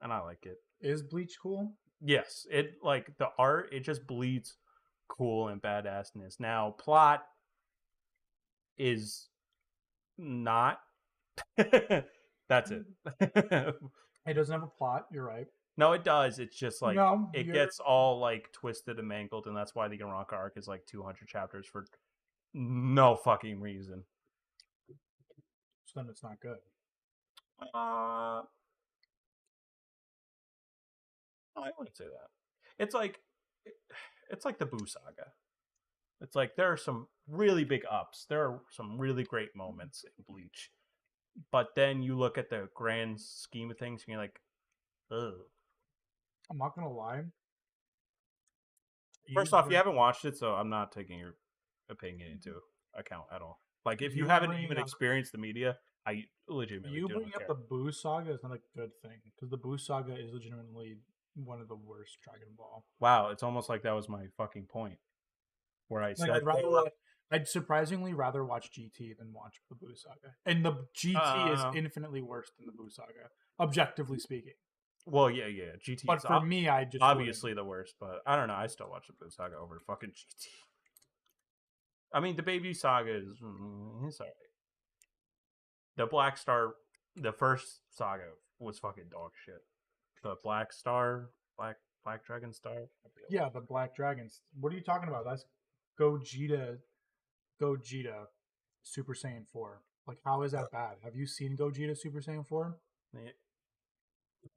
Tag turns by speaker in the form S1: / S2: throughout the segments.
S1: and I like it.
S2: Is Bleach cool?
S1: Yes, it like the art. It just bleeds cool and badassness. Now, plot is not. That's it.
S2: It doesn't have a plot. You're right.
S1: No, it does. It's just like
S2: No,
S1: it
S2: you're-
S1: gets all like twisted and mangled, and that's why the Ganranka arc is like 200 chapters for no fucking reason.
S2: So then it's not good.
S1: I wouldn't say that. It's like the Boo saga. It's like there are some really big ups. There are some really great moments in Bleach. But then you look at the grand scheme of things and you're like, ugh.
S2: I'm not gonna lie.
S1: First off, you haven't watched it, so I'm not taking your opinion into account at all. Like, if you haven't even experienced the media, I legitimately
S2: You
S1: do
S2: bring
S1: not
S2: up
S1: care.
S2: the Boo saga is not a good thing because the Boo saga is legitimately one of the worst Dragon Ball.
S1: Wow, it's almost like that was my fucking point. Where I said,
S2: I'd surprisingly rather watch GT than watch the Boo saga, and the GT is infinitely worse than the Boo saga, objectively speaking.
S1: Well, yeah, GT.
S2: But for me, I just
S1: obviously the worst. But I don't know. I still watch the Boo saga over fucking GT. I mean, the Baby saga is it's alright. The Black Star, the first saga was fucking dog shit. The Black Star, Black Dragon Star.
S2: Yeah, the Black Dragons. What are you talking about? That's Gogeta, Super Saiyan 4. Like, how is that bad? Have you seen Gogeta Super Saiyan 4?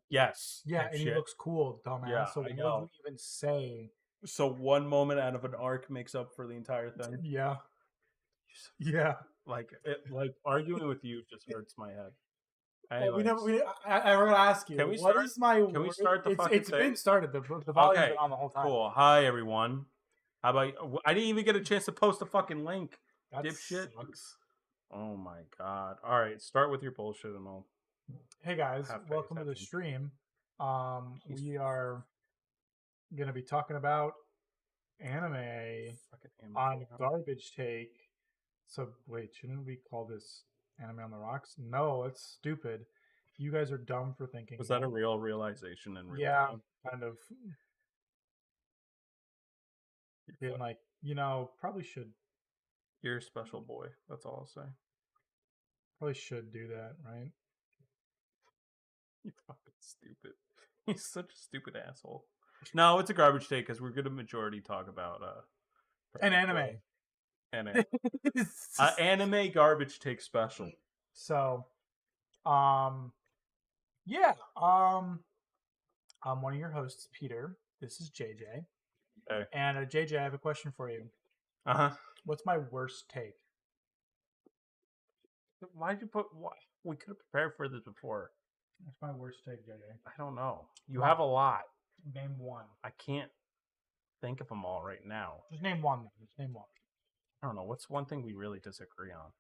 S1: Yes.
S2: Yeah, and he looks cool, dumbass.
S1: Yeah,
S2: so what would you even say?
S1: So one moment out of an arc makes up for the entire thing.
S2: Yeah. Yeah.
S1: Like arguing with you just hurts my head.
S2: Anyways. I want to ask you. Can we start?
S1: Can we start the fucking
S2: It's been started. The volume's been on the whole time.
S1: Cool. Hi, everyone. How about I didn't even get a chance to post the fucking link.
S2: That
S1: dipshit.
S2: Sucks.
S1: Oh my god. All right, start with your bullshit and all.
S2: Hey guys, welcome to the stream. We are going to be talking about anime on Garbage Take. So wait, shouldn't we call this Anime on the Rocks? No, it's stupid. You guys are dumb for thinking.
S1: Was that a real realization? And
S2: yeah, kind of. Being like, probably should.
S1: You're a special boy. That's all I'll say.
S2: Probably should do that, right?
S1: You're fucking stupid. He's such a stupid asshole. No, it's a Garbage Take because we're going to majority talk about
S2: an anime.
S1: Anime Garbage Take special.
S2: So, yeah. I'm one of your hosts, Peter. This is JJ.
S1: Okay.
S2: And JJ, I have a question for you. What's my worst take?
S1: Why'd you put? We could have prepared for this before.
S2: What's my worst take, JJ?
S1: I don't know. You have a lot.
S2: Name one.
S1: I can't think of them all right now.
S2: Just name one. Just name one.
S1: I don't know. What's one thing we really disagree on?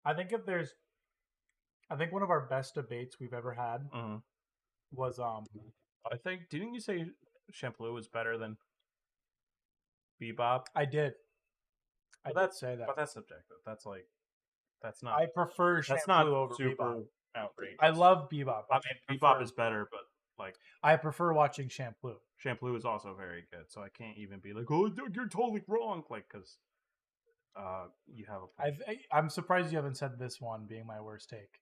S2: I think one of our best debates we've ever had was
S1: I think didn't you say Shampoo was better than Bebop?
S2: I did. I did say that.
S1: But that's subjective. That's not.
S2: I prefer Shampoo over Bebop.
S1: Outrageous.
S2: I love Bebop.
S1: I mean, Bebop is better, but
S2: I prefer watching Shampoo.
S1: Shampoo is also very good, so I can't even be like, oh, you're totally wrong, because you have a.
S2: I'm surprised you haven't said this one being my worst take.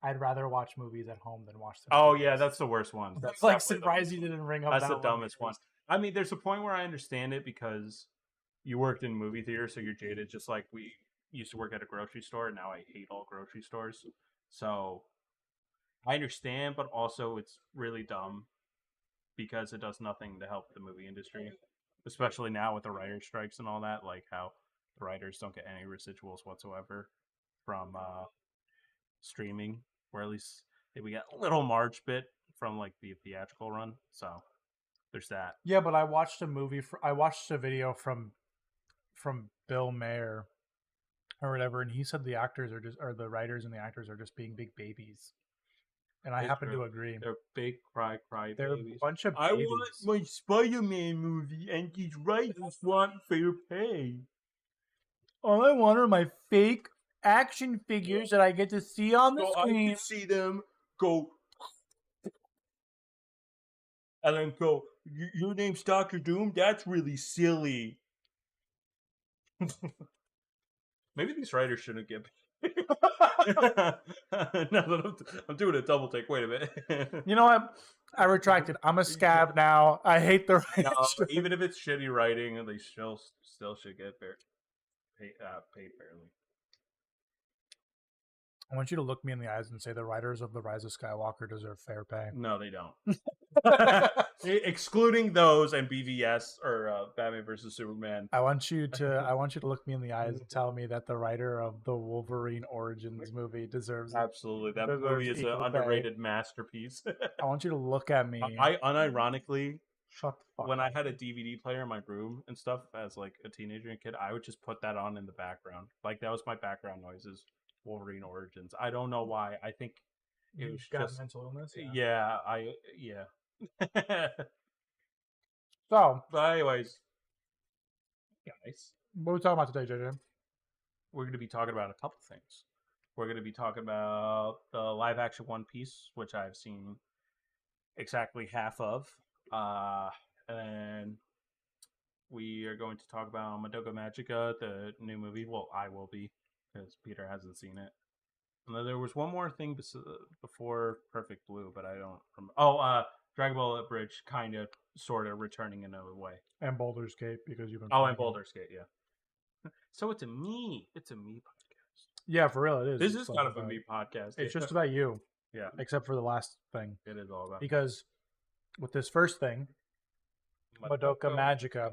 S2: I'd rather watch movies at home than watch them.
S1: Oh yeah, that's the worst one.
S2: That's like surprised you didn't ring up.
S1: That's the dumbest one. I mean, there's a point where I understand it because you worked in movie theater, so you're jaded. Just like we used to work at a grocery store, and now I hate all grocery stores. So I understand, but also it's really dumb because it does nothing to help the movie industry, especially now with the writer strikes and all that. Like how the writers don't get any residuals whatsoever from streaming, or at least we get a little March bit from like the theatrical run. So there's that.
S2: Yeah, but I watched a video from Bill Mayer or whatever, and he said the writers and the actors are just being big babies. And I happen to agree.
S1: They're big cry
S2: They're
S1: babies.
S2: A bunch of babies.
S1: I want my Spider-Man movie, and these writers want fair pay.
S2: All I want are my fake action figures that I get to see on the screen.
S1: I can see them go and then go, your name's Doctor Doom? That's really silly. Maybe these writers shouldn't get paid. Now that I'm doing a double take. Wait a minute.
S2: You know what? I retracted. I'm a scab now. I hate the
S1: no, even if it's shitty writing, they still should get paid fairly.
S2: I want you to look me in the eyes and say the writers of The Rise of Skywalker deserve fair pay.
S1: No, they don't. Excluding those and BVS or Batman versus Superman.
S2: I want you to look me in the eyes and tell me that the writer of the Wolverine Origins movie deserves
S1: absolutely. That movie is an underrated masterpiece.
S2: I want you to look at me.
S1: I unironically,
S2: shut the fuck
S1: when
S2: up.
S1: I had a DVD player in my room and stuff as like a teenager and kid, I would just put that on in the background. Like that was my background noises. Wolverine Origins. I don't know why. I think it was
S2: got
S1: just
S2: mental illness.
S1: Yeah.
S2: So,
S1: but anyways, guys,
S2: what are we talking about today, JJ?
S1: We're going to be talking about a couple things. We're going to be talking about the live action One Piece, which I've seen exactly half of, and we are going to talk about Madoka Magica, the new movie. Well, I will be, because Peter hasn't seen it. And then there was one more thing before Perfect Blue, but I don't remember. Oh, Dragon Ball Bridge, kind of, sort of returning in a way.
S2: And Baldur's Gate, because you've been.
S1: Oh, and Baldur's Gate, yeah. So it's a me podcast.
S2: Yeah, for real, it is.
S1: This is kind of a me podcast.
S2: It's just about you.
S1: Yeah.
S2: Except for the last thing.
S1: It is all about.
S2: Because with this first thing, Madoka Magica.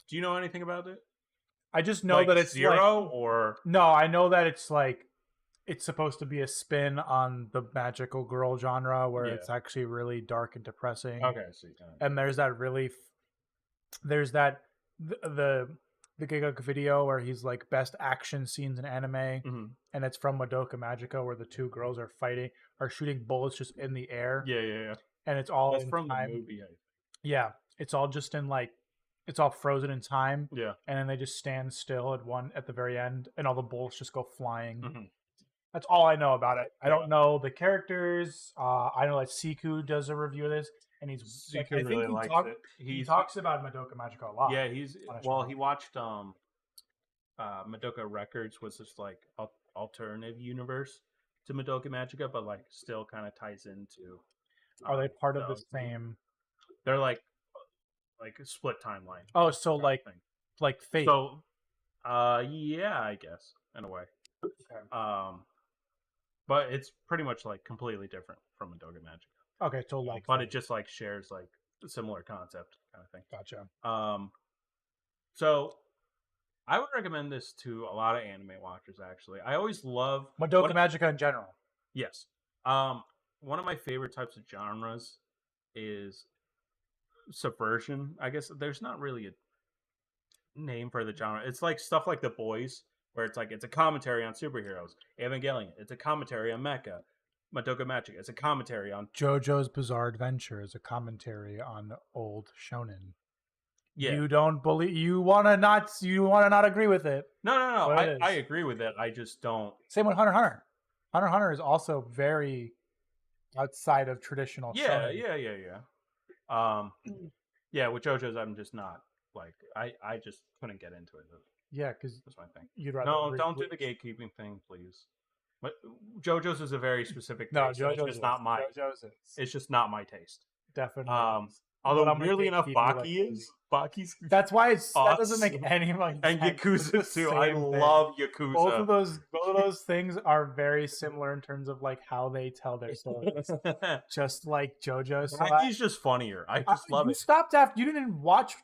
S1: Do you know anything about it?
S2: I just know that it's
S1: Zero or
S2: no. I know that it's like it's supposed to be a spin on the magical girl genre, where it's actually really dark and depressing.
S1: Okay, I see.
S2: And there's that really, there's that the Gigak video where he's like best action scenes in anime, and it's from Madoka Magica where the two girls are shooting bullets just in the air.
S1: Yeah.
S2: And it's all
S1: that's from the movie.
S2: Yeah, it's all just in like. It's all frozen in time.
S1: Yeah.
S2: And then they just stand still at the very end, and all the bullets just go flying.
S1: Mm-hmm.
S2: That's all I know about it. I don't know the characters. I know that Siku does a review of this, and
S1: Siku really likes it.
S2: He talks about Madoka Magica a lot.
S1: Yeah, he watched Madoka Records, was this like alternative universe to Madoka Magica, but like still kind of ties into.
S2: Are they part of the same?
S1: They're like a split timeline.
S2: Oh, so like Fate.
S1: So, yeah, I guess in a way.
S2: Okay.
S1: But it's pretty much like completely different from Madoka Magica.
S2: Okay, so like,
S1: but it just like shares like a similar concept kind of thing.
S2: Gotcha.
S1: So I would recommend this to a lot of anime watchers. Actually, I always love
S2: Madoka Magica in general.
S1: Yes. One of my favorite types of genres is subversion. I guess there's not really a name for the genre. It's like stuff like The Boys, where it's like it's a commentary on superheroes. Evangelion, it's a commentary on mecha. Madoka Magica, it's a commentary on
S2: JoJo's Bizarre Adventure is a commentary on old shonen.
S1: Yeah.
S2: You don't believe you wanna not agree with it.
S1: No. I agree with it. I just don't.
S2: Same with Hunter x Hunter. Hunter x Hunter is also very outside of traditional shonen.
S1: Yeah. Yeah, with JoJo's I'm just not like I just couldn't get into it.
S2: Yeah, because
S1: that's my thing.
S2: You'd rather
S1: don't do the gatekeeping thing, please. But JoJo's is a very specific taste.
S2: No, JoJo's
S1: is not my. It's just not my taste.
S2: Definitely.
S1: Although weirdly enough, Baki is. Baki's.
S2: That's why that doesn't make any like.
S1: And Yakuza too. I love Yakuza.
S2: Both of those things are very similar in terms of like how they tell their stories. Just like JoJo's.
S1: Baki's just funnier. I just love it.
S2: Stopped after you didn't watch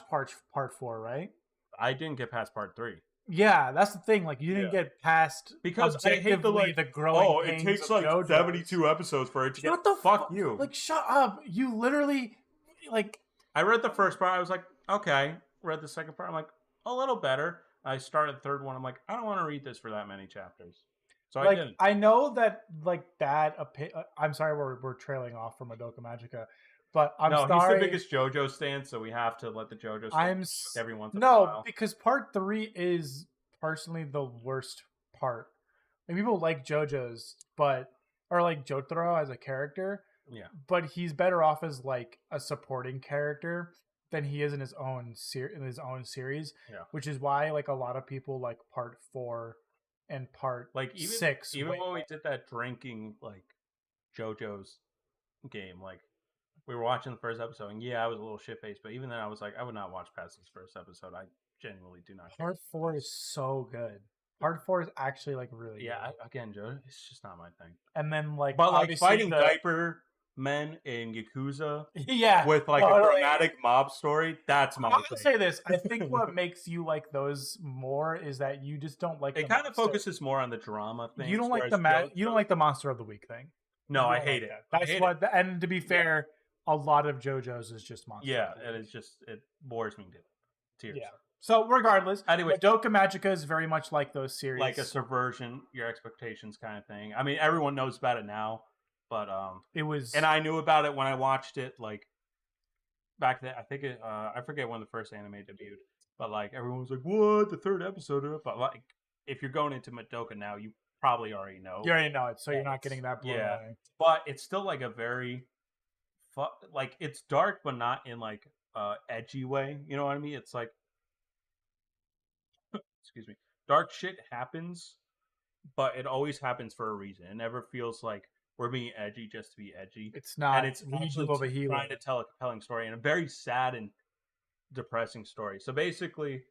S2: part 4, right?
S1: I didn't get past part 3.
S2: Yeah, that's the thing. Like you didn't get past
S1: because I hate the growing. Oh, it takes like JoJo's. 72 episodes for it to get. Fuck you!
S2: Like shut up! You literally like.
S1: I read the first part. I was like, okay. Read the second part. I'm like, a little better. I started the third one. I'm like, I don't want to read this for that many chapters. So I didn't.
S2: I know that like that. I'm sorry, we're trailing off from Madoka Magica. But I'm sorry.
S1: He's the biggest JoJo stan, so we have to let the JoJo every once in a while.
S2: No, because part 3 is personally the worst part. Like, people like JoJo's, or like Jotaro as a character,
S1: Yeah.
S2: But he's better off as like a supporting character than he is in his own series.
S1: Yeah.
S2: Which is why like a lot of people like part 4 and part
S1: like even
S2: 6.
S1: Even when we did that drinking like JoJo's game, like we were watching the first episode, and I was a little shit faced, but even then I was like, I would not watch past this first episode. I genuinely do not.
S2: Part 4 is so good. Part 4 is actually like really good.
S1: Again, Joe, it's just not my thing.
S2: And then like,
S1: but like fighting diaper men in Yakuza,
S2: yeah,
S1: with like a dramatic mob story, that's my thing.
S2: I'll say this: I think what makes you like those more is that you just don't like.
S1: It kind of focuses more on the drama thing.
S2: You don't like you don't like the monster of the week thing.
S1: No, I hate it.
S2: That's what. And to be fair, a lot of JoJo's is just monster.
S1: Yeah, and it's just it bores me to tears.
S2: Yeah. So regardless,
S1: anyway,
S2: Madoka Magica is very much like those series,
S1: like a subversion, your expectations kind of thing. I mean, everyone knows about it now, but
S2: it was,
S1: and I knew about it when I watched it, like back then. I think I forget when the first anime debuted, but like everyone was like, "What? The third episode of it?" But like, if you're going into Madoka now, you probably already know.
S2: You already know it, so you're not getting that blown away.
S1: But it's still like a very, like it's dark, but not in like edgy way. You know what I mean? It's like. Excuse me. Dark shit happens, but it always happens for a reason. It never feels like we're being edgy just to be edgy.
S2: It's not.
S1: And it's actually trying to tell a compelling story and a very sad and depressing story. So basically,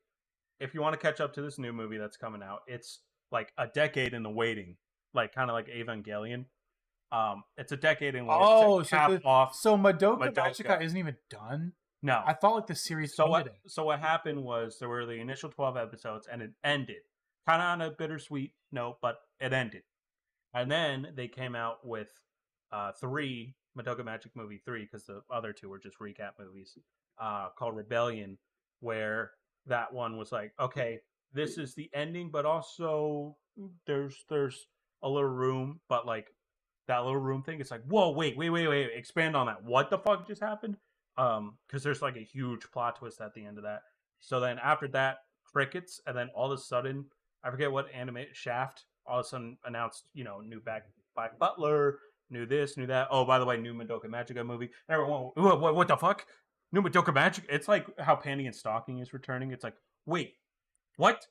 S1: if you want to catch up to this new movie that's coming out, it's like a decade in the waiting, like kind of like Evangelion. It's a decade in waiting.
S2: Oh, so Madoka Magica isn't even done.
S1: No,
S2: I thought like the series ended.
S1: So what happened was there were the initial 12 episodes, and it ended kind of on a bittersweet note, but it ended. And then they came out with 3 Madoka Magic movie 3 because the other 2 were just recap movies called Rebellion, where that one was like, okay, this is the ending, but also there's a little room, but like that little room thing, it's like, whoa, wait, expand on that. What the fuck just happened? Because there's like a huge plot twist at the end of that. So then after that, crickets, and then all of a sudden, I forget what anime, Shaft, all of a sudden announced, new Black Butler, new this, new that. Oh, by the way, new Madoka Magica movie. Everyone, what the fuck? New Madoka Magica? It's like how Panty and Stalking is returning. It's like, wait, what?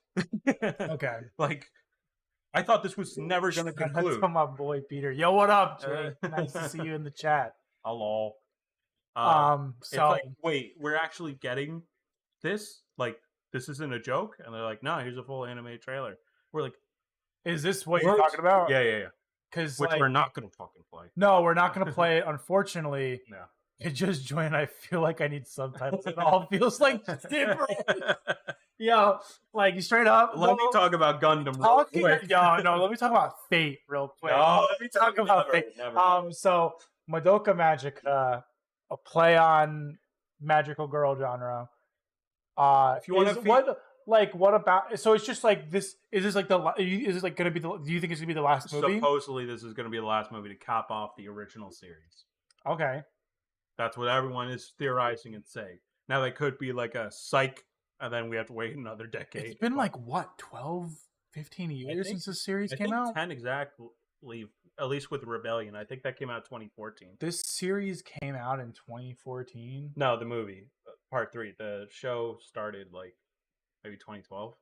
S2: Okay.
S1: Like, I thought this was never going to conclude.
S2: That's from my boy Peter. Yo, what up, Jay? Nice to see you in the chat.
S1: Hello.
S2: So
S1: it's like, wait, we're actually getting this? Like, this isn't a joke? And they're like, no, here's a full anime trailer. We're like,
S2: is this what you're talking about?
S1: Yeah.
S2: Which
S1: we're not gonna fucking play.
S2: No, we're not gonna play it. Unfortunately,
S1: no.
S2: It just joined. I feel like I need subtitles. It all feels like different. Yo, like straight up.
S1: Let me talk about Gundam.
S2: Let me talk about Fate real quick.
S1: No,
S2: let me talk about Fate.
S1: Never.
S2: So Madoka Magica, a play on magical girl genre.
S1: If you want to,
S2: what about? So it's just like this. Is this like Is this like going to be the? Do you think it's going to be the last movie?
S1: Supposedly, this is going to be the last movie to cap off the original series.
S2: Okay,
S1: that's what everyone is theorizing and saying. Now they could be like a psych, and then we have to wait another decade.
S2: It's been like what 12, 15 years since the series came out.
S1: 10 exactly. At least with Rebellion, I think that came out in 2014.
S2: This series came out in 2014.
S1: No, the movie part 3. The show started like maybe 2012.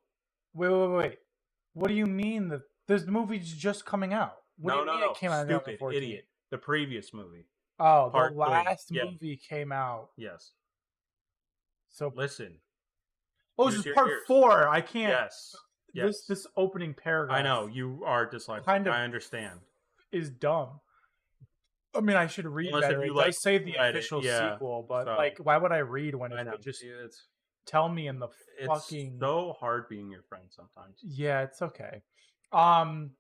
S2: Wait. What do you mean that this movie's just coming out? What do you mean it came out in 2014?
S1: Idiot. The previous movie.
S2: Oh, the last movie came out.
S1: Yes.
S2: So
S1: listen.
S2: Oh, this is part 4. I can't.
S1: Yes.
S2: This opening paragraph.
S1: I know you are dyslexic. I understand.
S2: Is dumb. I mean, I should read better. I say the official sequel, but like, why would I read when it just tell me in the fucking?
S1: It's so hard being your friend sometimes.
S2: Yeah, it's okay.
S1: I've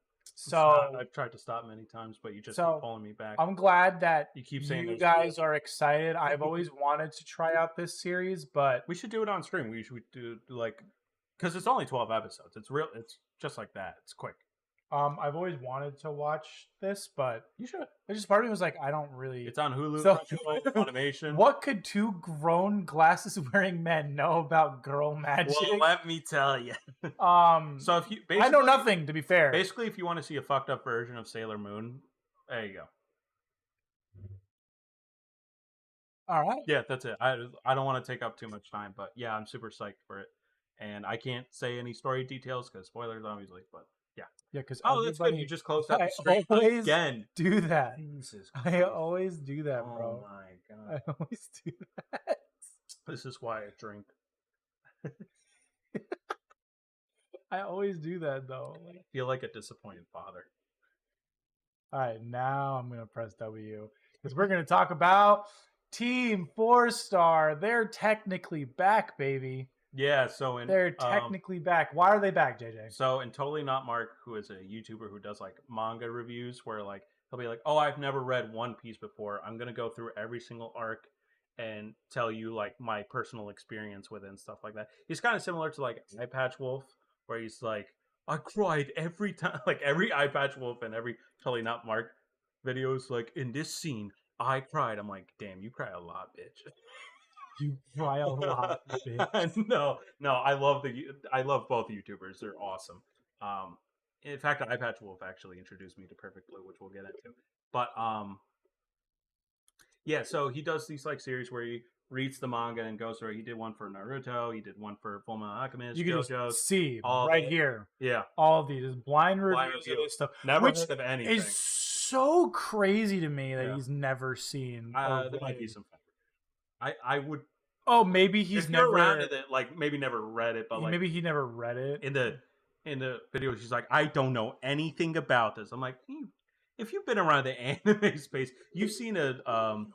S1: tried to stop many times, but you just keep pulling me back.
S2: I'm glad that
S1: you keep saying
S2: you guys are excited. I've always wanted to try out this series, but
S1: we should do it on stream. We should do like because it's only 12 episodes. It's real. It's just like that. It's quick.
S2: I've always wanted to watch this, but
S1: you should.
S2: It's just part of me was like, I don't really.
S1: It's on Hulu. So, Funimation.
S2: What could 2 grown glasses-wearing men know about girl magic?
S1: Well, let me tell you. So if you,
S2: I know nothing. To be fair,
S1: basically, if you want to see a fucked up version of Sailor Moon, there you go.
S2: All right.
S1: Yeah, that's it. I don't want to take up too much time, but yeah, I'm super psyched for it. And I can't say any story details because spoilers, obviously. But yeah.
S2: Yeah, because
S1: Oh, that's good. You just closed out
S2: I
S1: the stream
S2: always
S1: again.
S2: do that.
S1: Jesus
S2: I
S1: Christ.
S2: always do that, bro.
S1: Oh my god.
S2: I always do that.
S1: This is why I drink.
S2: I always do that though.
S1: I feel like a disappointed father.
S2: All right, now I'm gonna press W because we're gonna talk about Team 4-Star. They're technically back, baby.
S1: Yeah, so
S2: they're technically back. Why are they back, JJ?
S1: So in Totally Not Mark, who is a YouTuber who does like manga reviews, where like he'll be like, "Oh, I've never read One Piece before. I'm gonna go through every single arc and tell you like my personal experience with it and stuff like that." He's kind of similar to like Eye Patch Wolf, where he's like, "I cried every time." Like every Eye Patch Wolf and every Totally Not Mark videos, like in this scene, I cried. I'm like, "Damn, you cry a lot, bitch."
S2: You cry a lot, bitch.
S1: No, I love both YouTubers. They're awesome. In fact, Eye Patch Wolf actually introduced me to Perfect Blue, which we'll get into. But yeah, so he does these like series where he reads the manga and goes through it. He did one for Naruto. He did one for Fullmetal Alchemist.
S2: You can just see right here.
S1: Yeah,
S2: all of these blind reviews of this stuff.
S1: Never heard of anything.
S2: It's so crazy to me that he's never seen.
S1: There might be some. I would.
S2: Oh, maybe he's never
S1: around it. Like maybe never read it, but like
S2: maybe he never read it.
S1: In the video, she's like, "I don't know anything about this." I'm like, if you've been around the anime space, you've seen a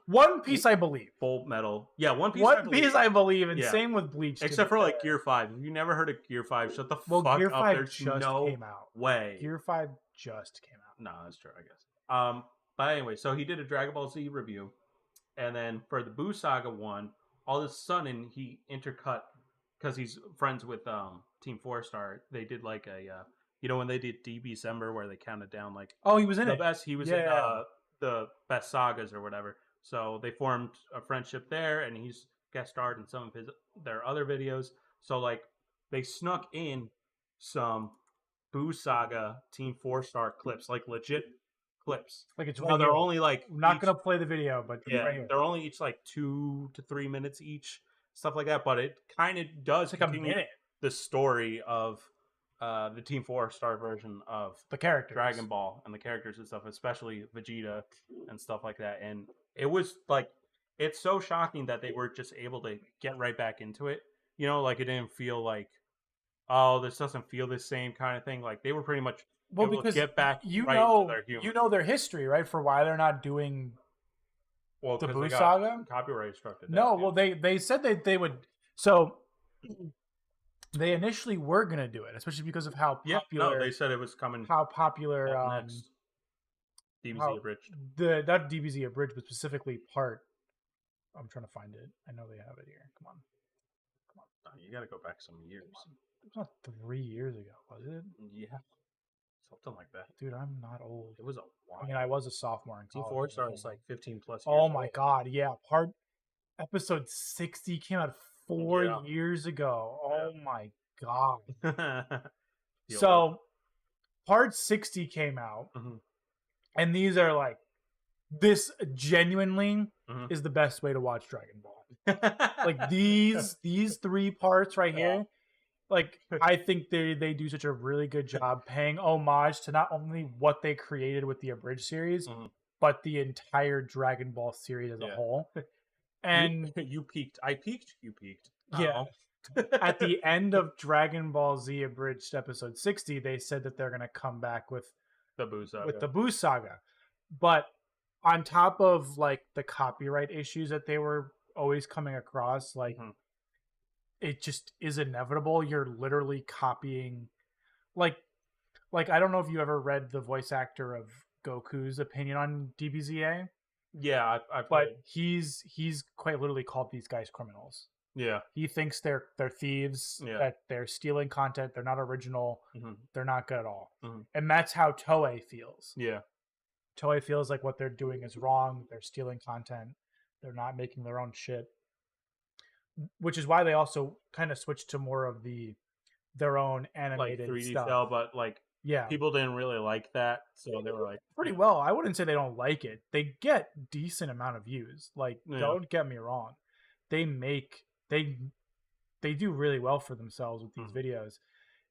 S2: One Piece, I believe.
S1: Full Metal, yeah, One Piece.
S2: I believe, and same with Bleach.
S1: Except for like Gear 5. If you never heard of Gear 5, shut the fuck
S2: Gear
S1: up.
S2: 5
S1: There's
S2: just
S1: no
S2: came out.
S1: way.
S2: Gear 5 just came out.
S1: No, that's true, I guess. But anyway, so he did a Dragon Ball Z review, and then for the Buu Saga one, all of a sudden he intercut because he's friends with Team 4-Star. They did like a when they did DBCember where they counted down like
S2: he was in
S1: the best. He was in the best sagas or whatever. So they formed a friendship there, and he's guest starred in some of their other videos. So like they snuck in some Buu Saga Team 4-Star clips, like legit clips.
S2: Like it's
S1: they're only like
S2: I'm not gonna play the video, but
S1: they're only each like 2 to 3 minutes each, stuff like that. But it kind of does
S2: like a minute
S1: the story of the Team 4-Star version of
S2: the characters,
S1: Dragon Ball, and the characters and stuff, especially Vegeta and stuff like that. And it was like, it's so shocking that they were just able to get right back into it. Like it didn't feel like, oh, this doesn't feel the same kind of thing. Like they were pretty much able to get back into their humor.
S2: You know their history, right? For why they're not doing the Buu Saga?
S1: Copyright struck.
S2: No, well they said that they would. So they initially were gonna do it, especially because of how popular.
S1: No, they said it was coming.
S2: How popular
S1: next. DBZ Abridged.
S2: Not DBZ Abridged, but specifically part. I'm trying to find it. I know they have it here. Come on.
S1: You got to go back some years.
S2: It was not 3 years ago, was it?
S1: Yeah, something like that.
S2: Dude, I'm not old.
S1: It was a while.
S2: I mean, I was a sophomore in
S1: college. Team 4-Star was like 15 plus years.
S2: Oh my god, yeah. Episode 60 came out 4 years ago. Oh my god. So, part 60 came out, and these are like, this genuinely is the best way to watch Dragon Ball. Like these 3 parts right here, like I think they do such a really good job paying homage to not only what they created with the Abridged series, but the entire Dragon Ball series as a whole. And
S1: you peaked. I peaked. You peaked.
S2: Yeah. At the end of Dragon Ball Z Abridged episode 60, they said that they're going to come back with
S1: the
S2: Buu Saga. But on top of like the copyright issues that they were always coming across, like it just is inevitable. You're literally copying, like I don't know if you ever read the voice actor of Goku's opinion on DBZA.
S1: Yeah,
S2: but he's quite literally called these guys criminals.
S1: Yeah,
S2: he thinks they're thieves. Yeah. That they're stealing content. They're not original. They're not good at all. And that's how Toei feels.
S1: Yeah,
S2: Toei feels like what they're doing is wrong. They're stealing content. They're not making their own shit. Which is why they also kind of switched to more of their own animated
S1: like 3D
S2: stuff.
S1: style, but like
S2: Yeah.
S1: People didn't really like that, so they were like
S2: pretty well. I wouldn't say they don't like it. They get decent amount of views. Like, don't get me wrong. They do really well for themselves with these videos.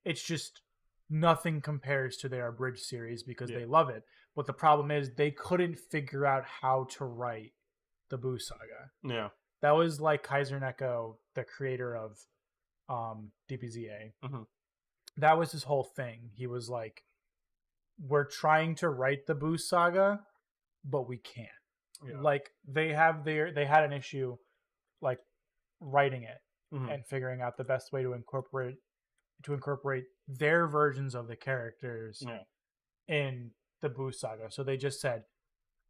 S2: It's just nothing compares to their abridged series because they love it. But the problem is they couldn't figure out how to write the Boo Saga.
S1: Yeah.
S2: That was like Kaiser Neko, the creator of DBZA.
S1: Mm-hmm.
S2: That was his whole thing. He was like, we're trying to write the Boo Saga, but we can't. Yeah. Like they had an issue like writing it and figuring out the best way to incorporate their versions of the characters in the Boo Saga. So they just said,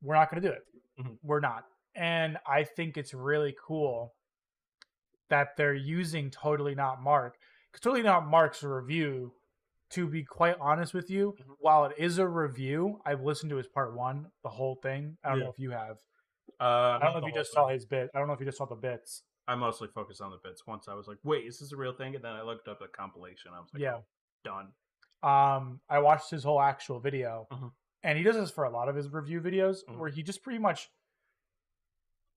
S2: we're not going to do it. We're not. And I think it's really cool that they're using Totally Not Mark, because Totally Not Mark's review, to be quite honest with you, while it is a review, I've listened to his part 1, the whole thing. I don't know if you have. I don't know if you just saw his bit. I don't know if you just saw the bits.
S1: I mostly focused on the bits. Once I was like, wait, is this a real thing? And then I looked up a compilation. I was like, oh, done.
S2: I watched his whole actual video. And he does this for a lot of his review videos, where he just pretty much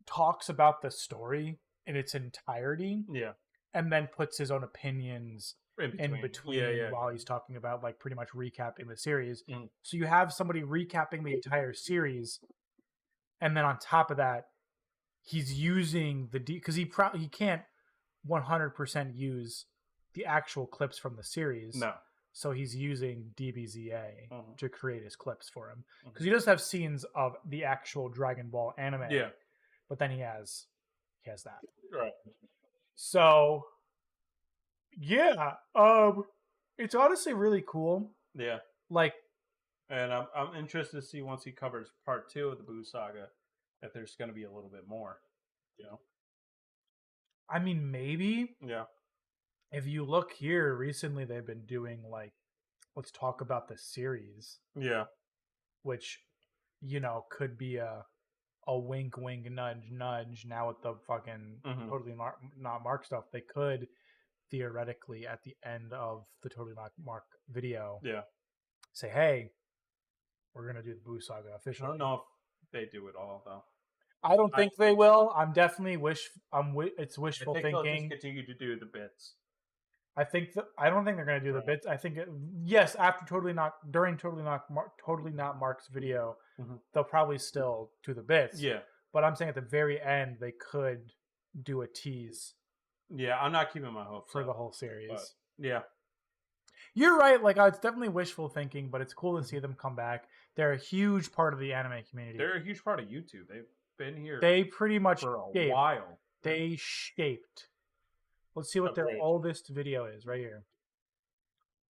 S2: talks about the story in its entirety.
S1: Yeah.
S2: And then puts his own opinions in between while he's talking about, like, pretty much recapping the series. So you have somebody recapping the entire series, and then on top of that, he's using because he can't 100% use the actual clips from the series.
S1: No.
S2: So he's using DBZA to create his clips for him, because he does have scenes of the actual Dragon Ball anime.
S1: Yeah.
S2: But then he has that.
S1: Right.
S2: So, yeah, it's honestly really cool.
S1: Yeah.
S2: Like,
S1: and I'm interested to see once he covers part 2 of the Boo Saga, if there's going to be a little bit more, you know.
S2: I mean, maybe.
S1: Yeah.
S2: If you look here, recently they've been doing, like, let's talk about the series.
S1: Yeah.
S2: Which, you know, could be a wink, wink, nudge, nudge. Now with the fucking Totally Not Mark stuff, they could theoretically at the end of the Totally Not Mark video, say, "Hey, we're gonna do the Boo Saga officially."
S1: I don't know if they do it all though.
S2: I don't think they will. I'm definitely it's wishful thinking.
S1: They'll just continue to do the bits.
S2: I don't think they're gonna do the bits. I think yes, after during Totally Not Mark's video, they'll probably still do the bits.
S1: Yeah, but
S2: I'm saying at the very end they could do a tease.
S1: Yeah, I'm not keeping my hopes
S2: for the whole series.
S1: But, yeah,
S2: you're right. Like, it's definitely wishful thinking, but it's cool to see them come back. They're a huge part of the anime community.
S1: They're a huge part of YouTube. They've been here.
S2: They pretty much
S1: for a while.
S2: They shaped. Let's see what their oldest video is right here.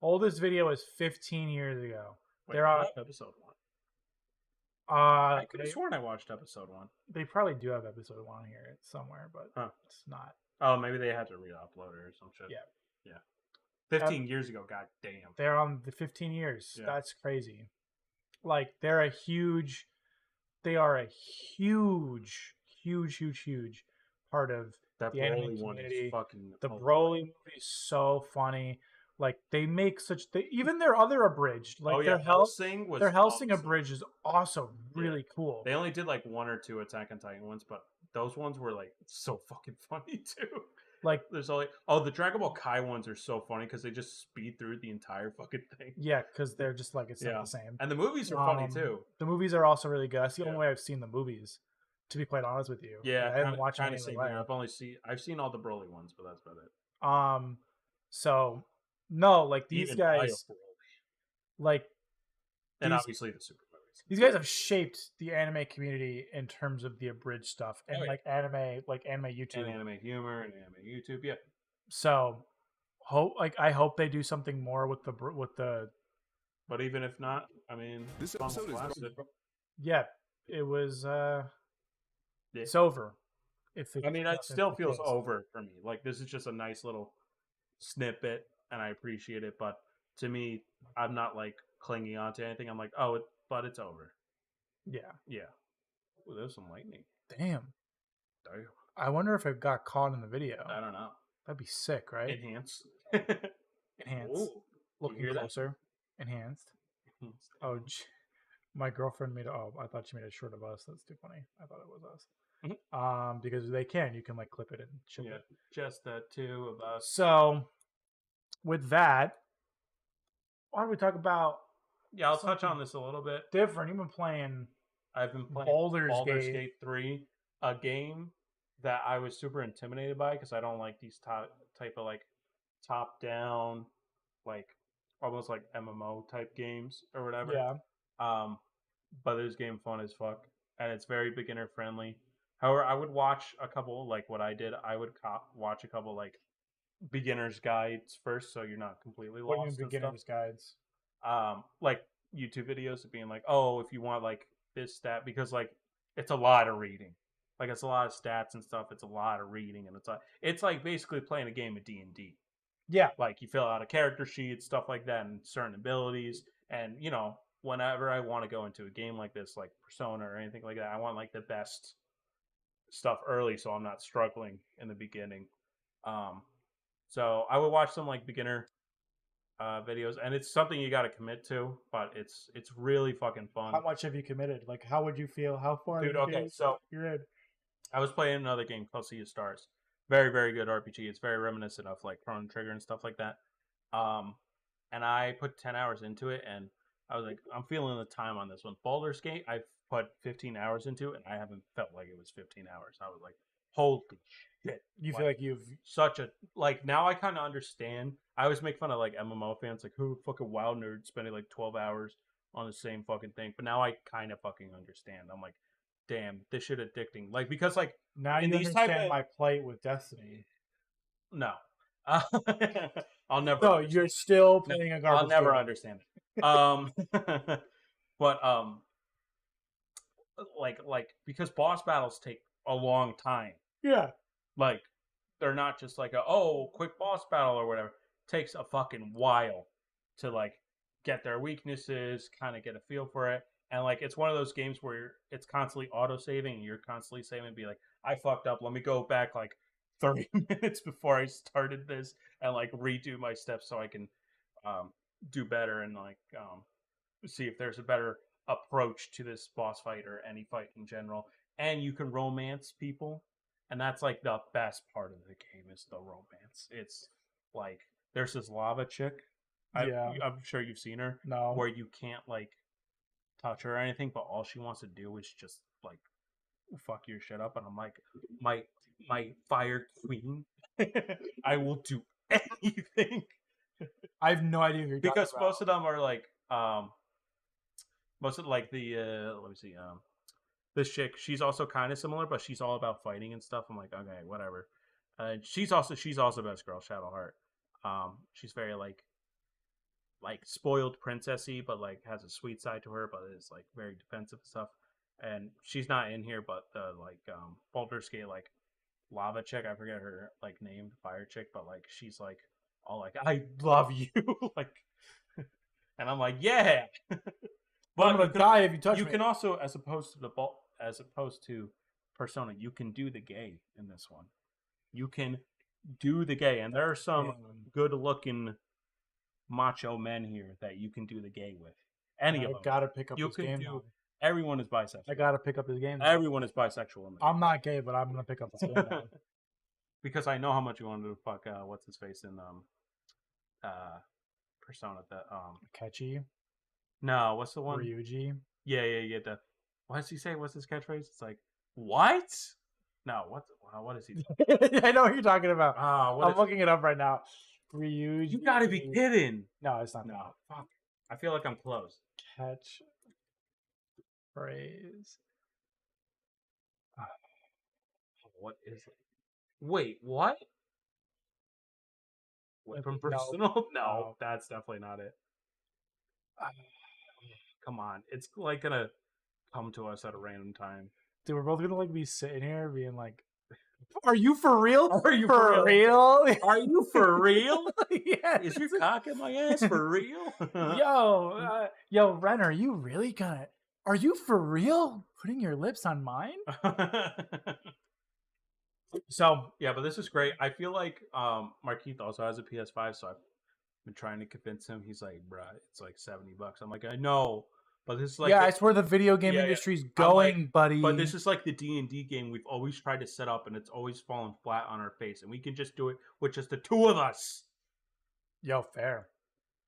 S2: Oldest video is 15 years ago.
S1: Wait, they're on episode 1. I could have sworn I watched episode 1.
S2: They probably do have episode 1 here somewhere, but it's not.
S1: Oh, maybe they had to re-upload it or some shit.
S2: Yeah.
S1: 15 years ago, god damn.
S2: They're on the 15 years. Yeah. That's crazy. Like, they are a huge part of
S1: that
S2: the anime community. The
S1: Broly
S2: movie is so funny. Like, they make even their other abridged, like their Hellsing awesome. Abridged is also really cool.
S1: They only did like 1 or 2 Attack on Titan ones, but those ones were like so fucking funny too.
S2: Like,
S1: there's the Dragon Ball Kai ones are so funny because they just speed through the entire fucking thing.
S2: Yeah, because they're just like, it's not the same.
S1: And the movies are funny too.
S2: The movies are also really good. That's the only way I've seen the movies, to be quite honest with you.
S1: Yeah,
S2: I haven't watched any.
S1: I've seen all the Broly ones, but that's about it.
S2: So no, like these
S1: Even
S2: guys, like,
S1: and obviously the Super movies.
S2: These guys have shaped the anime community in terms of the abridged stuff and anime YouTube,
S1: and anime humor, and anime YouTube. Yeah.
S2: So, I hope they do something more with the.
S1: But even if not, I mean,
S3: this episode is.
S2: Yeah, it was. It's over.
S1: It still feels over for me. Like, this is just a nice little snippet, and I appreciate it. But to me, I'm not like clinging on to anything. I'm like, but it's over.
S2: Yeah.
S1: Yeah. Ooh, there's some lightning.
S2: Damn. I wonder if it got caught in the video.
S1: I don't know.
S2: That'd be sick, right?
S1: Enhance.
S2: Enhance.
S1: Ooh,
S2: looking closer. Enhanced. Oh, my girlfriend made. Oh, I thought she made a short of us. That's too funny. I thought it was us. Because you can like clip it and ship it.
S1: Just the two of us.
S2: So, with that, why don't we talk about?
S1: Yeah, I'll touch on this a little bit.
S2: Different. You've been playing.
S1: I've been playing Baldur's Gate 3, a game that I was super intimidated by because I don't like these type of like top down, like almost like MMO type games or whatever.
S2: Yeah.
S1: But this game fun as fuck, and it's very beginner friendly. However, I would watch a couple, like what I did. I would watch a couple like beginners guides first, so you're not completely lost.
S2: What do you mean beginners guides?
S1: Like YouTube videos of being like, oh, if you want like this stat, because like it's a lot of reading, like it's a lot of stats and stuff. It's a lot of reading, and it's like basically playing a game of D&D.
S2: Yeah,
S1: like you fill out a character sheet, stuff like that, and certain abilities, and whenever I want to go into a game like this, like Persona or anything like that, I want like the best stuff early, so I'm not struggling in the beginning. So I would watch some like beginner videos, and it's something you got to commit to, but it's really fucking fun.
S2: How much have you committed? Like, how would you feel? How far?
S1: Dude, okay, so
S2: you're in.
S1: I was playing another game called Sea of Stars. Very, very good RPG. It's very reminiscent of like Chrono Trigger and stuff like that. And I put 10 hours into it, and I was like, I'm feeling the time on this one. Baldur's Gate, I've put 15 hours into it, and I haven't felt like it was 15 hours. I was like, holy shit.
S2: You feel like you've
S1: such a, like, now I kind of understand. I always make fun of like MMO fans, like, who fucking wild nerd spending like 12 hours on the same fucking thing. But now I kind of fucking understand. I'm like, damn, this shit addicting. Like, because like,
S2: now you understand my plight with Destiny.
S1: No. I'll never.
S2: No, you're still playing a garbage.
S1: I'll never understand it. But like because boss battles take a long time.
S2: Yeah.
S1: Like they're not just like quick boss battle or whatever. It takes a fucking while to like get their weaknesses, kind of get a feel for it. And like it's one of those games where it's constantly auto saving and you're constantly saving and be like, I fucked up, let me go back like 30 minutes before I started this and like redo my steps so I can do better and like see if there's a better approach to this boss fight or any fight in general. And you can romance people, and that's like the best part of the game is the romance. It's like there's this lava chick. I'm sure you've seen her.
S2: No.
S1: Where you can't like touch her or anything, but all she wants to do is just like fuck your shit up. And I'm like, my fire queen, I will do anything.
S2: I have no idea who you're
S1: because
S2: talking about.
S1: most of them are like most of like the let me see this chick, she's also kind of similar, but she's all about fighting and stuff. I'm like, okay, whatever. She's also best girl, Shadowheart. She's very like spoiled princessy, but like has a sweet side to her, but is like very defensive and stuff. And she's not in here, but the like Baldur's Gate like lava chick, I forget her like name, fire chick, but like she's like all like, I love you, like, and I'm like, yeah.
S2: But I'm gonna die if you touch me.
S1: You can also, as opposed to Persona, you can do the gay in this one. You can do the gay, and there are some good-looking macho men here that you can do the gay with. Any of them.
S2: I gotta pick up this game now.
S1: Everyone is bisexual.
S2: I gotta pick up this game.
S1: Everyone is bisexual.
S2: I'm not gay, but I'm gonna pick up this game now.
S1: Because I know how much you wanted to fuck what's his face in Persona, that
S2: Akechi.
S1: No, what's the one?
S2: Ryuji.
S1: Yeah. What does he say? What's his catchphrase? It's like, what? No, what is he?
S2: I know what you're talking about. I'm looking it up right now. Ryuji.
S1: You gotta be kidding.
S2: No, it's not.
S1: No, fuck. I feel like I'm close.
S2: Catch phrase.
S1: What is it? Wait, what? From Personal? No, that's definitely not it. Come on, it's like gonna come to us at a random time.
S2: Dude, we're both gonna like be sitting here being like, "Are you for real?
S1: Are you for real? Are you for real?
S2: Yeah.
S1: Is your cock in my ass for real?
S2: Yo, Ren, are you really gonna? Are you for real? Putting your lips on mine?
S1: So yeah, but this is great. I feel like Markeith also has a PS5, so Been trying to convince him. He's like, bruh, it's like $70. I'm like, I know, but this is like
S2: it's where the video game industry's going,
S1: like,
S2: buddy.
S1: But this is like the D&D game we've always tried to set up, and it's always fallen flat on our face, and we can just do it with just the two of us.
S2: Yo, fair.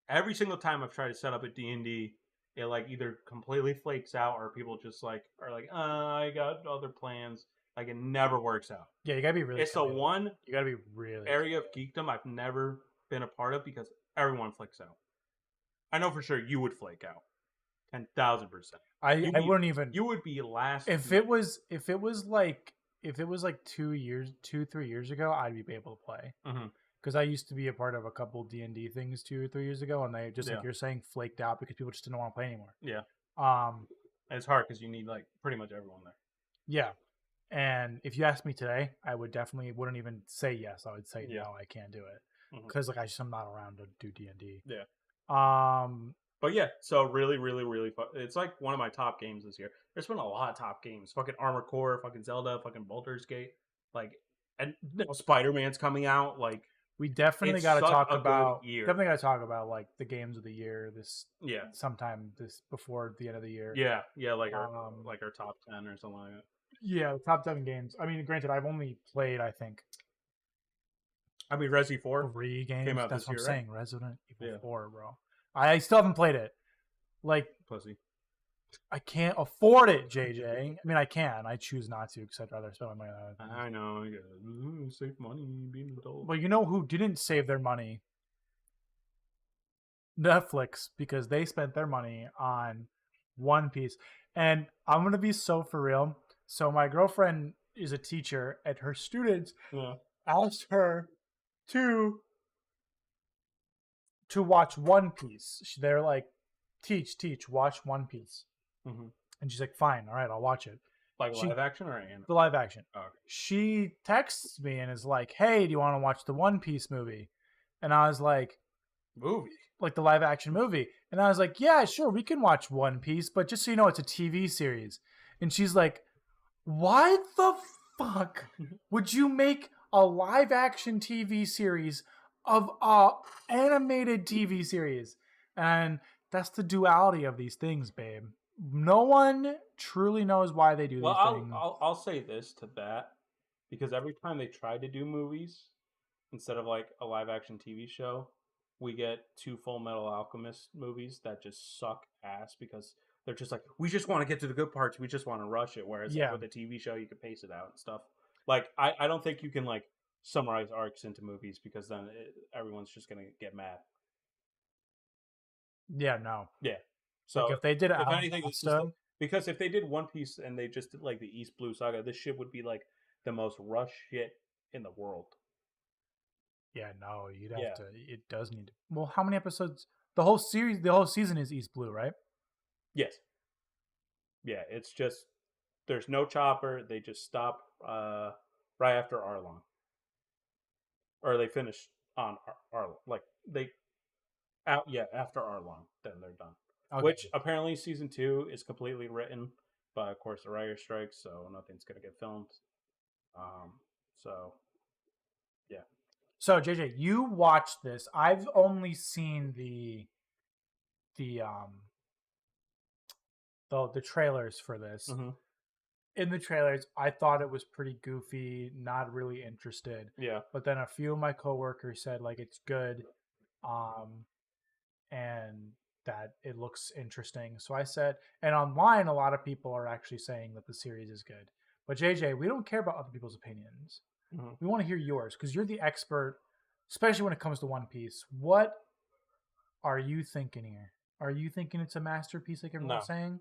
S1: Every single time I've tried to set up a D&D, it like either completely flakes out, or people just like are like, I got other plans. Like it never works out.
S2: Yeah, you gotta be really.
S1: It's the one.
S2: You gotta be really
S1: area of geekdom I've never been a part of because everyone flakes out. I know for sure you would flake out, 10,000%.
S2: I wouldn't even.
S1: You would be last.
S2: If it was like 3 years ago, I'd be able to play. Because I used to be a part of a couple D&D things 2 or 3 years ago, and they just like you're saying flaked out because people just didn't want to play anymore.
S1: Yeah. And it's hard because you need like pretty much everyone there.
S2: Yeah. And if you asked me today, I wouldn't even say yes. I would say no, I can't do it because like I'm not around to do D&D.
S1: Yeah. But yeah, so really, really, really fun. It's like one of my top games this year. There's been a lot of top games. Fucking Armored Core, fucking Zelda, fucking Baldur's Gate, like, and Spider-Man's coming out. Like,
S2: we definitely got to talk about. Definitely got to talk about like the games of the year. Sometime before the end of the year.
S1: Yeah, like our top 10 or something like that.
S2: Yeah, the top 7 games. I mean, granted, I've only played, I think.
S1: Resi 4
S2: 3 games.
S1: Came out
S2: That's
S1: this
S2: what
S1: year,
S2: I'm saying. Resident Evil 4, bro. I still haven't played it. Like,
S1: pussy.
S2: I can't afford it, JJ. I mean, I can. I choose not to because I'd rather spend my money on it.
S1: I know. You gotta save money being an adult.
S2: Well, you know who didn't save their money? Netflix, because they spent their money on One Piece. And I'm going to be so for real. So my girlfriend is a teacher, and her students asked her to watch One Piece. They're like, teach, watch One Piece. And she's like, fine, all right, I'll watch it.
S1: Like live action or anime?
S2: The live action.
S1: Oh, okay.
S2: She texts me and is like, hey, do you want to watch the One Piece movie? And I was like,
S1: movie?
S2: Like the live action movie. And I was like, yeah, sure, we can watch One Piece, but just so you know, it's a TV series. And she's like, why the fuck would you make a live action TV series of a animated TV series? And that's the duality of these things, babe. No one truly knows why they do these things.
S1: I'll say this to that, because every time they try to do movies instead of like a live action TV show, we get 2 Full Metal Alchemist movies that just suck ass because they're just like, we just want to get to the good parts, we just want to rush it. Whereas like, with a TV show, you can pace it out and stuff. Like I don't think you can like summarize arcs into movies because then everyone's just gonna get mad.
S2: Yeah, no.
S1: Yeah. So
S2: like if they did
S1: if anything, because if they did One Piece and they just did like the East Blue Saga, this shit would be like the most rushed shit in the world.
S2: Yeah, no, you'd have to. It does need to. Well, how many episodes? The whole season is East Blue, right?
S1: Yes. Yeah, it's just there's no Chopper. They just stop right after Arlong, or they finish on Arlong. Like after Arlong, then they're done. Okay. Which apparently season 2 is completely written, but of course the writer strikes, so nothing's gonna get filmed. So yeah.
S2: So JJ, you watched this. I've only seen the trailers for this. In the trailers, I thought it was pretty goofy, not really interested.
S1: Yeah.
S2: But then a few of my coworkers said like it's good, and that it looks interesting. So I said, and online, a lot of people are actually saying that the series is good. But JJ, we don't care about other people's opinions. We want to hear yours because you're the expert, especially when it comes to One Piece. What are you thinking here? Are you thinking it's a masterpiece like everyone's saying?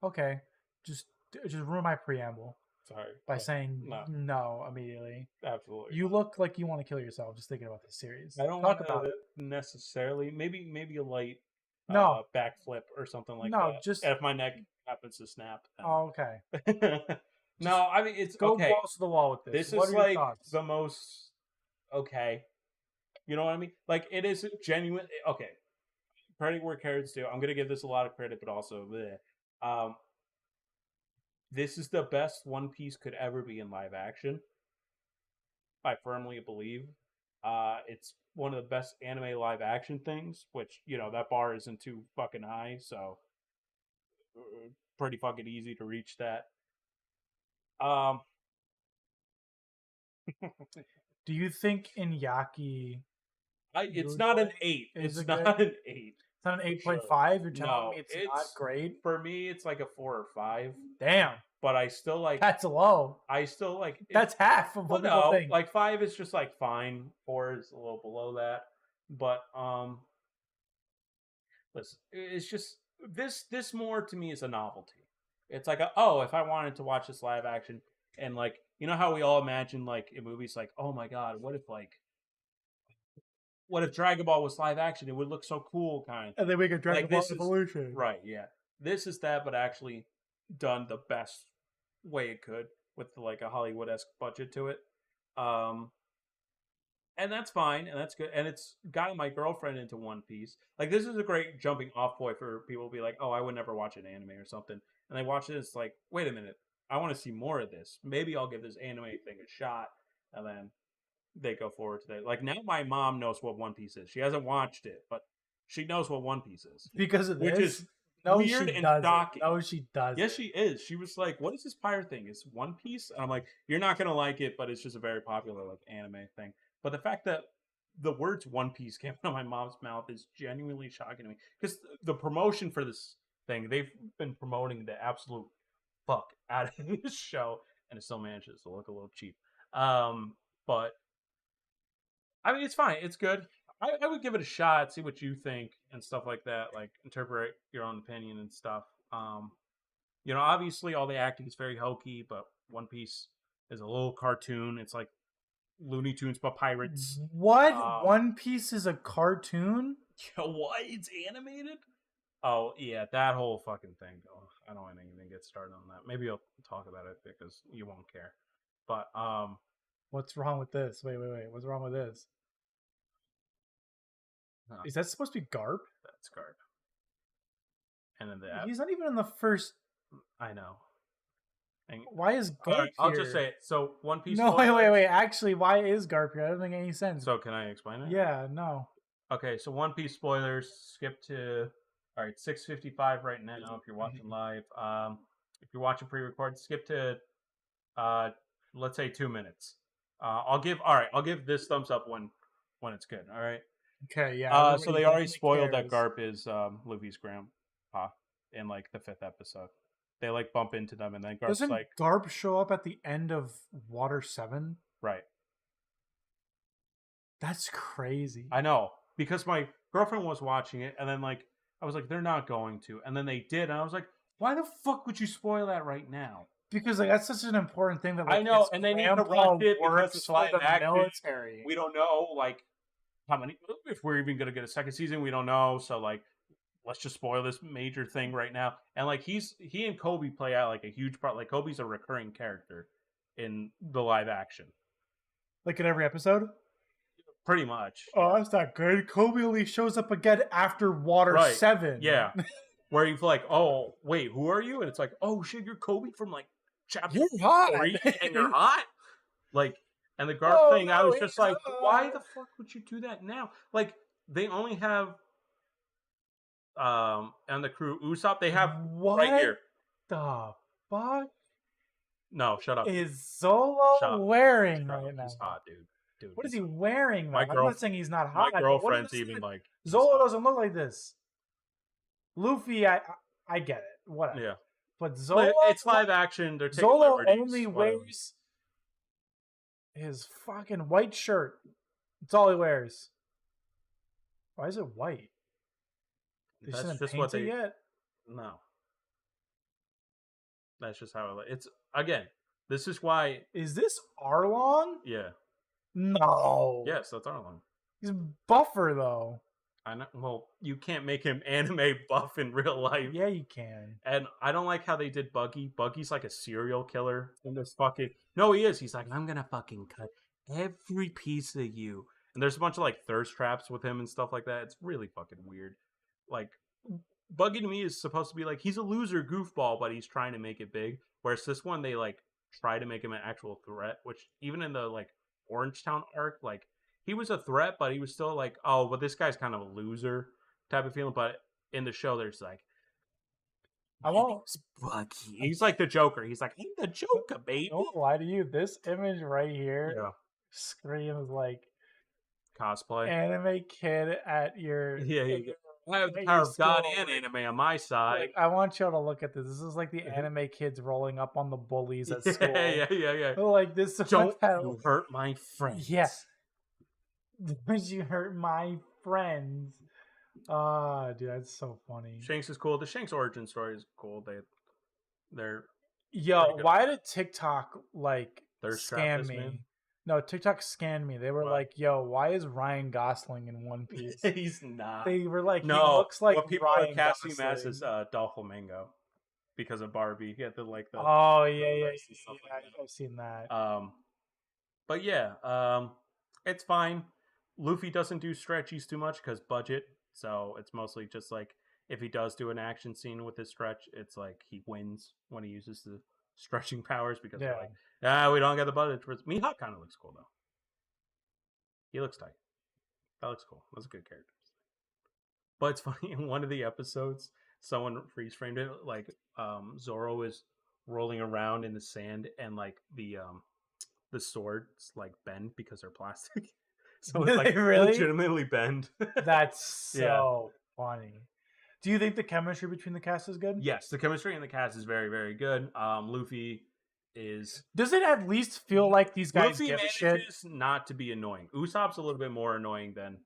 S2: Okay, just ruin my preamble.
S1: Sorry.
S2: By saying no immediately.
S1: Absolutely.
S2: You look like you want to kill yourself just thinking about this series.
S1: I don't talk about it necessarily. Maybe a light backflip or something like that. No, just if my neck happens to snap. Then.
S2: Oh, okay.
S1: No, I mean it's
S2: go
S1: okay.
S2: balls to the wall with this.
S1: This is like the most okay. You know what I mean? Like it is genuine. Okay, credit where credit's due. I'm gonna give this a lot of credit, but also this is the best One Piece could ever be in live action. I firmly believe. It's one of the best anime live action things, which, that bar isn't too fucking high, so pretty fucking easy to reach that.
S2: Do you think Inuyaki?
S1: It's not an 8. It's not an 8.
S2: It's not an 8.5. You're telling me it's not great?
S1: For me, it's like a 4 or 5.
S2: Damn.
S1: But I still like.
S2: That's low.
S1: I still like.
S2: That's half of what people think.
S1: Like 5 is just like fine. 4 is a little below that. But listen, it's just this more to me is a novelty. It's like if I wanted to watch this live action and like how we all imagine like in movies like, oh my god, what if Dragon Ball was live action? It would look so cool, kind of.
S2: And then we get Dragon Ball Evolution.
S1: Right, yeah. This is that, but actually done the best way it could with like a Hollywood-esque budget to it. And that's fine, and that's good. And it's gotten my girlfriend into One Piece. Like, this is a great jumping off point for people to be like, oh, I would never watch an anime or something. And they watch it, it's like, wait a minute, I want to see more of this. Maybe I'll give this anime thing a shot. And then they go forward to that. Like, now my mom knows what One Piece is. She hasn't watched it, but she knows what One Piece is.
S2: Because of this?
S1: Which is weird and shocking.
S2: No, she doesn't.
S1: Yes, she is. She was like, what is this pirate thing? It's One Piece? And I'm like, you're not going to like it, but it's just a very popular like anime thing. But the fact that the words One Piece came out of my mom's mouth is genuinely shocking to me. Because the promotion for this thing, they've been promoting the absolute fuck out of this show, and it still manages to look a little cheap. But I mean, it's fine. It's good. I would give it a shot, see what you think and stuff like that. Like, interpret your own opinion and stuff. Obviously all the acting is very hokey, but One Piece is a little cartoon. It's like Looney Tunes but pirates.
S2: What? One Piece is a cartoon?
S1: What? It's animated? Oh, yeah, that whole fucking thing. Oh, I don't want to even get started on that. Maybe I'll talk about it because you won't care. But,
S2: what's wrong with this? Wait. What's wrong with this? Is that supposed to be Garp?
S1: That's Garp. And then
S2: he's not even in the first.
S1: I know.
S2: Why is Garp here?
S1: I'll just say it. So One Piece.
S2: No, wait. Actually, why is Garp here? I don't think any sense.
S1: So can I explain it?
S2: Yeah, no.
S1: Okay, so One Piece spoilers. Skip to 6:55 right now. If you're watching live, if you're watching pre-record, skip to let's say 2 minutes. I'll give this thumbs up when it's good. All right.
S2: Okay, yeah.
S1: So they already spoiled that Garp is Luffy's grandpa in like the 5th episode. They like bump into them, and then Garp's
S2: doesn't Garp show up at the end of Water 7?
S1: Right.
S2: That's crazy.
S1: I know, because my girlfriend was watching it, and then like I was like, they're not going to, and then they did, and I was like, why the fuck would you spoil that right now?
S2: Because like that's such an important thing that like,
S1: I know, and they need to rush it because it's live action.
S2: Military.
S1: We don't know like how many, if we're even going to get a second season, we don't know. So like, let's just spoil this major thing right now. And like, he and Kobe play out like a huge part. Like Kobe's a recurring character in the live action.
S2: Like in every episode?
S1: Pretty much.
S2: Oh, that's not good. Kobe only shows up again after Water 7.
S1: Yeah. Where you're like, oh, wait, who are you? And it's like, oh shit, you're Kobe from like chapter 3 and you're hot? Like, and the Garp thing, I was just like, why the fuck would you do that now? Like, they only have and the crew Usopp, they have
S2: what
S1: right here.
S2: The fuck?
S1: No, shut up.
S2: Is Zolo wearing right now?
S1: He's hot, dude.
S2: What is he wearing? I'm not saying he's not hot.
S1: My girlfriend's even like
S2: Zolo doesn't look like this. Luffy, I get it. Whatever.
S1: Yeah.
S2: But Zolo,
S1: it's live action. They're taking
S2: Zolo
S1: liberties,
S2: only wears his fucking white shirt. That's all he wears. Why is it white?
S1: That's just what they yet? No. That's just how it's. Again, this is why.
S2: Is this Arlong?
S1: Yeah.
S2: No.
S1: Yes, that's Arlong.
S2: He's buffer though.
S1: I know. Well, you can't make him anime buff in real life.
S2: Yeah, you can.
S1: And I don't like how they did Buggy. Buggy's like a serial killer in this fucking. No, he is. He's like, I'm gonna fucking cut every piece of you. And there's a bunch of like thirst traps with him and stuff like that. It's really fucking weird. Like, Buggy to me is supposed to be like, he's a loser goofball, but he's trying to make it big. Whereas this one, they like try to make him an actual threat, which even in the like Orangetown arc, like he was a threat, but he was still like, oh, but this guy's kind of a loser type of feeling. But in the show, there's like,
S2: I won't.
S1: Bucky. He's like the Joker. He's like, I'm the Joker, baby.
S2: I won't lie to you. This image right here screams like
S1: cosplay
S2: anime kid at your
S1: I have the power of God and anime on my side.
S2: Like, I want y'all to look at this. This is like the anime kids rolling up on the bullies at school.
S1: Yeah.
S2: Like this.
S1: Don't you hurt my friends.
S2: Yes. Don't you hurt my friends. Dude, that's so funny.
S1: Shanks is cool. The Shanks origin story is cool. They're
S2: why did TikTok like scam me?
S1: Man?
S2: No, TikTok scanned me. They were like, "Yo, why is Ryan Gosling in One Piece?"
S1: He's not.
S2: They were like,
S1: "No,
S2: he looks like
S1: what people
S2: Ryan
S1: are casting
S2: Gosling.
S1: him as is Doflamingo because of Barbie. He had the like the
S2: I've seen that.
S1: But it's fine. Luffy doesn't do stretchies too much because budget, so it's mostly just like if he does do an action scene with his stretch, it's like he wins when he uses the stretching powers because they're like, we don't get the budget. Mihawk kind of looks cool though. He looks tight. That looks cool. That's a good character. But it's funny, in one of the episodes, someone freeze framed it like Zoro is rolling around in the sand and like the swords like bend because they're plastic. So it's like
S2: really
S1: legitimately bend.
S2: That's so funny. Do you think the chemistry between the cast is good?
S1: Yes, the chemistry in the cast is very, very good. Luffy is.
S2: Does it at least feel like these guys
S1: Luffy
S2: give
S1: manages
S2: a shit?
S1: Not to be annoying. Usopp's a little bit more annoying than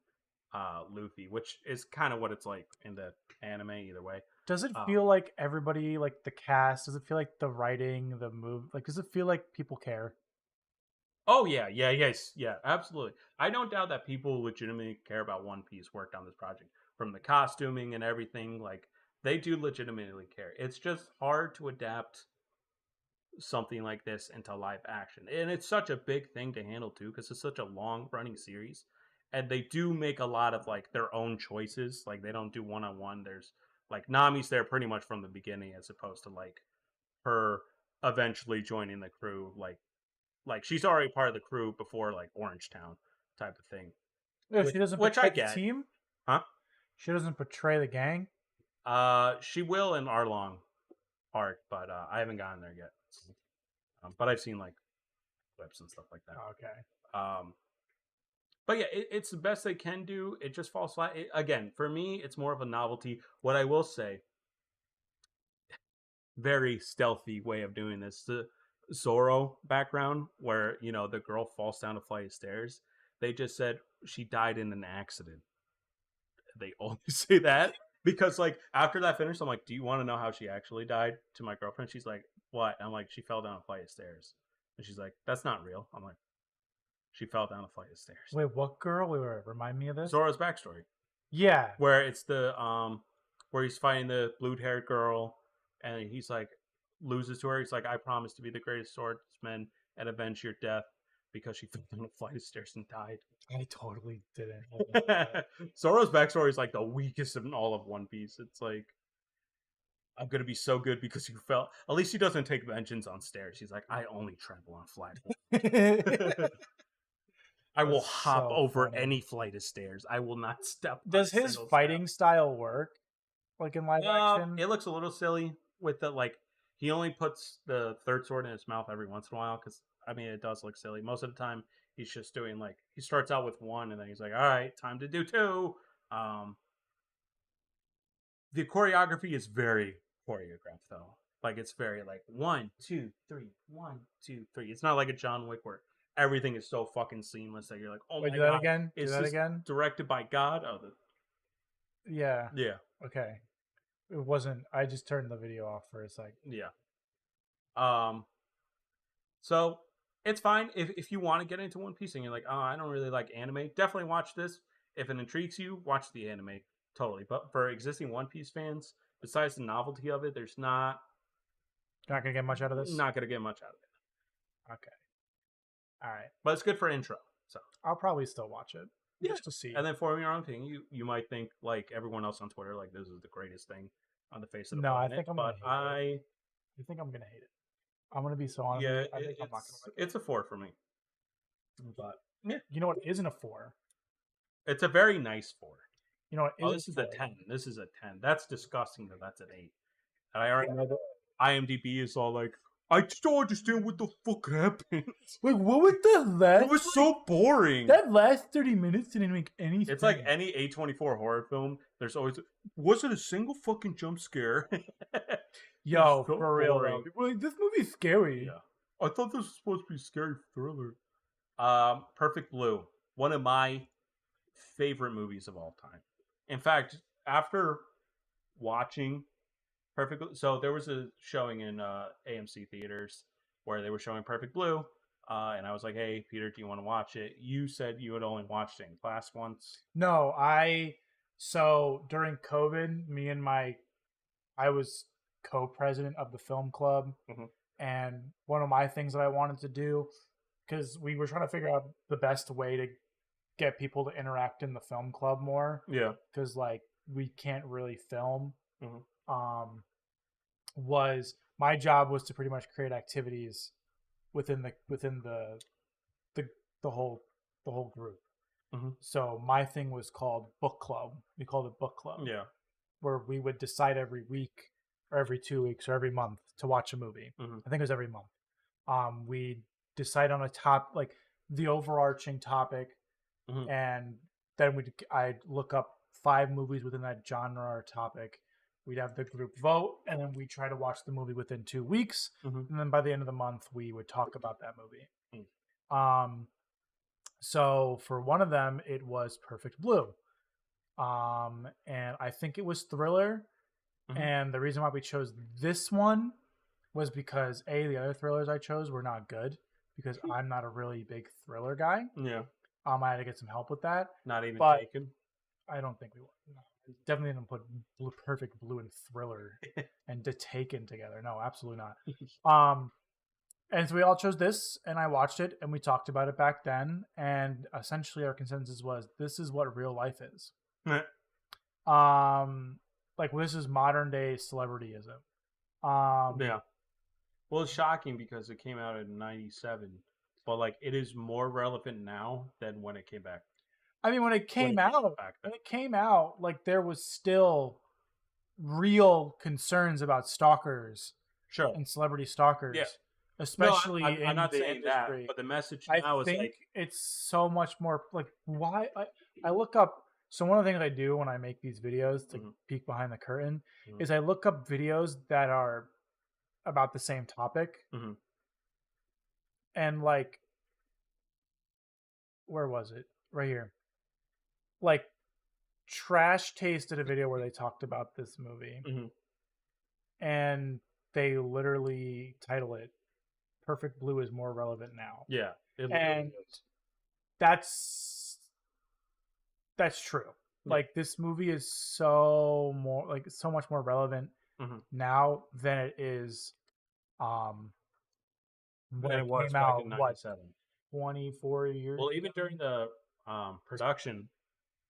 S1: Luffy, which is kind of what it's like in the anime. Either way,
S2: does it feel like everybody, like the cast? Does it feel like the writing, the move? Like, does it feel like people care?
S1: Oh yeah, absolutely. I don't doubt that people legitimately care about One Piece worked on this project, from the costuming and everything. Like they do legitimately care. It's just hard to adapt something like this into live action, and it's such a big thing to handle too because it's such a long running series, and they do make a lot of like their own choices. Like they don't do one-on-one. There's like Nami's there pretty much from the beginning, as opposed to like her eventually joining the crew. Like she's already part of the crew before like Orange Town type of thing.
S2: No, she doesn't portray the team?
S1: Huh?
S2: She doesn't portray the gang?
S1: She will in Arlong arc, but I haven't gotten there yet. But I've seen like clips and stuff like that.
S2: Okay.
S1: But yeah, it's the best they can do. It just falls flat. Again, for me, it's more of a novelty. What I will say, very stealthy way of doing this. The Zoro background where the girl falls down a flight of stairs, they just said she died in an accident. They only say that because like after that finished, I'm like, do you want to know how she actually died? To my girlfriend, she's like, what? I'm like, she fell down a flight of stairs, and she's like, that's not real. I'm like, she fell down a flight of stairs.
S2: Wait, what girl? Wait, remind me of this.
S1: Zoro's backstory.
S2: Yeah,
S1: where it's the where he's fighting the blue-haired girl, and he's like loses to her. He's like, I promise to be the greatest swordsman and avenge your death, because she fell down a flight of stairs and died.
S2: I totally didn't.
S1: Zoro's backstory is like the weakest in all of One Piece. It's like, I'm gonna be so good because you fell. At least he doesn't take vengeance on stairs. He's like, I only travel on flat. I will hop over any flight of stairs. I will not step.
S2: Does his fighting style work? Like in live action?
S1: It looks a little silly with the like. He only puts the third sword in his mouth every once in a while because it does look silly. Most of the time, he's just doing like he starts out with one and then he's like, all right, time to do two. The choreography is very choreographed though. Like it's very like 1, 2, 3, 1, 2, 3. It's not like a John Wick where everything is so fucking seamless that you're like, oh my god.
S2: Do that again? Do that again?
S1: Directed by God?
S2: Yeah.
S1: Yeah.
S2: Okay. It wasn't. I just turned the video off for a sec.
S1: Yeah. So it's fine if you want to get into One Piece and you're like, oh, I don't really like anime. Definitely watch this. If it intrigues you, watch the anime. Totally. But for existing One Piece fans, besides the novelty of it, there's not.
S2: You're not gonna get much out of this.
S1: Not gonna get much out of it.
S2: Okay. All right.
S1: But it's good for intro. So
S2: I'll probably still watch it. Just to see.
S1: And then form your own thing. You might think like everyone else on Twitter, like this is the greatest thing on the face of the planet.
S2: I think I'm gonna hate it. I think I'm gonna hate it. I'm gonna be so honest.
S1: Yeah,
S2: I think I'm not gonna like
S1: it. It's a 4 for me. But Yeah.
S2: You know what isn't a 4?
S1: It's a very nice 4.
S2: You know what isn't
S1: this is a 10. This is a 10. That's disgusting that that's an 8. And I already know that IMDb is all like, I just don't understand what the fuck happened.
S2: Like, what was the last?
S1: It was so boring.
S2: That last 30 minutes didn't make any sense.
S1: It's like any A24 horror film. There's always, wasn't a single fucking jump scare.
S2: Yo, so for real, though. People like, this movie's scary.
S1: Yeah. I thought this was supposed to be a scary thriller. Perfect Blue. One of my favorite movies of all time. In fact, after watching Perfect, so there was a showing in AMC theaters where they were showing Perfect Blue, and I was like, "Hey, Peter, do you want to watch it?" You said you had only watched it in class once.
S2: No, so during COVID, I was co-president of the film club, and one of my things that I wanted to do, because we were trying to figure out the best way to get people to interact in the film club more.
S1: Yeah,
S2: because like we can't really film. Was my job was to pretty much create activities within the whole group. So my thing was called book club. We called it book club.
S1: Yeah,
S2: where we would decide every week or every 2 weeks or every month to watch a movie. I think it was every month. We decide on a like the overarching topic, and then I'd look up 5 movies within that genre or topic. We'd have the group vote, and then we try to watch the movie within 2 weeks, and then by the end of the month, we would talk about that movie. So for one of them, it was Perfect Blue, and I think it was thriller. And the reason why we chose this one was because the other thrillers I chose were not good, because I'm not a really big thriller guy.
S1: Yeah.
S2: I had to get some help with that.
S1: Not even Taken?
S2: I don't think we will. No, definitely didn't put Perfect Blue and Thriller and Taken together. No, absolutely not. And so we all chose this, and I watched it, and we talked about it back then. And essentially, our consensus was this is what real life is. Like this is modern day celebrityism.
S1: Yeah. Well, it's shocking because it came out in '97, but like it is more relevant now than when it came back.
S2: I mean, when it came out, like there was still real concerns about stalkers, and celebrity stalkers, especially
S1: I'm not saying that, but the message now is like
S2: it's so much more like why I look up. So one of the things I do when I make these videos to peek behind the curtain is I look up videos that are about the same topic, and like, where was it? Right here. Like, Trash Taste did a video where they talked about this movie, and they literally title it "Perfect Blue is more relevant now."
S1: Yeah,
S2: and that's true. Yeah. Like this movie is so much more relevant now than it is when it came out. What, 24 years?
S1: Well, even during the production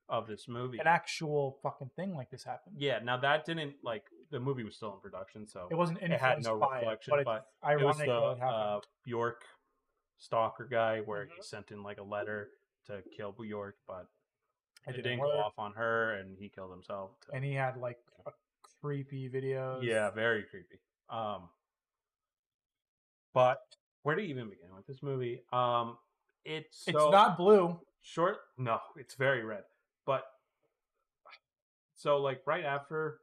S1: of this movie,
S2: an actual fucking thing like this happened.
S1: Yeah, now that didn't like the movie was still in production, so
S2: it wasn't.
S1: It had no reflection, but it was the Bjork stalker guy where he sent in like a letter to kill Bjork, but it didn't go off on her, and he killed himself.
S2: And he had like creepy videos.
S1: Yeah, very creepy. But where do you even begin with this movie? It's
S2: not blue.
S1: Short? No, it's very red. But so like right after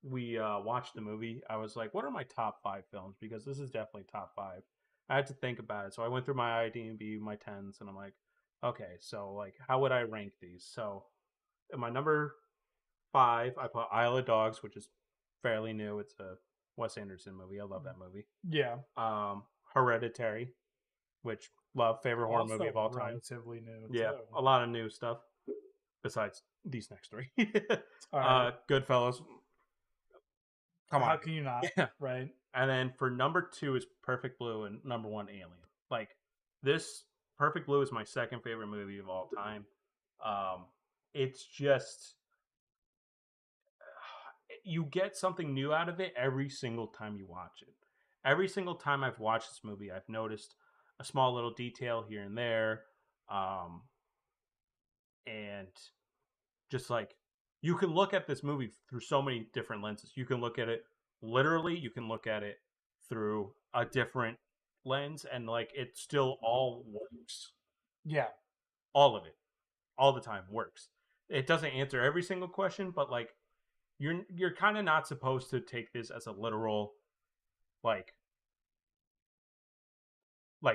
S1: we watched the movie, I was like, what are my top 5 films? Because this is definitely top 5. I had to think about it. So I went through my IMDb, my 10s, and I'm like, okay, so like how would I rank these? So in my number 5, I put Isle of Dogs, which is fairly new. It's a Wes Anderson movie. I love that movie.
S2: Yeah.
S1: Hereditary, which favorite horror movie of all time.
S2: Relatively new.
S1: Yeah,
S2: too.
S1: A lot of new stuff besides these next 3. Right. Goodfellas.
S2: Come on. How can you not? Yeah. Right.
S1: And then for number 2 is Perfect Blue, and number 1 Alien. Like this Perfect Blue is my second favorite movie of all time. It's just you get something new out of it every single time you watch it. Every single time I've watched this movie, I've noticed a small little detail here and there. And just like you can look at this movie through so many different lenses. You can look at it literally, you can look at it through a different lens, and like it still all works.
S2: Yeah.
S1: All of it. All the time works. It doesn't answer every single question, but like you're kind of not supposed to take this as a literal like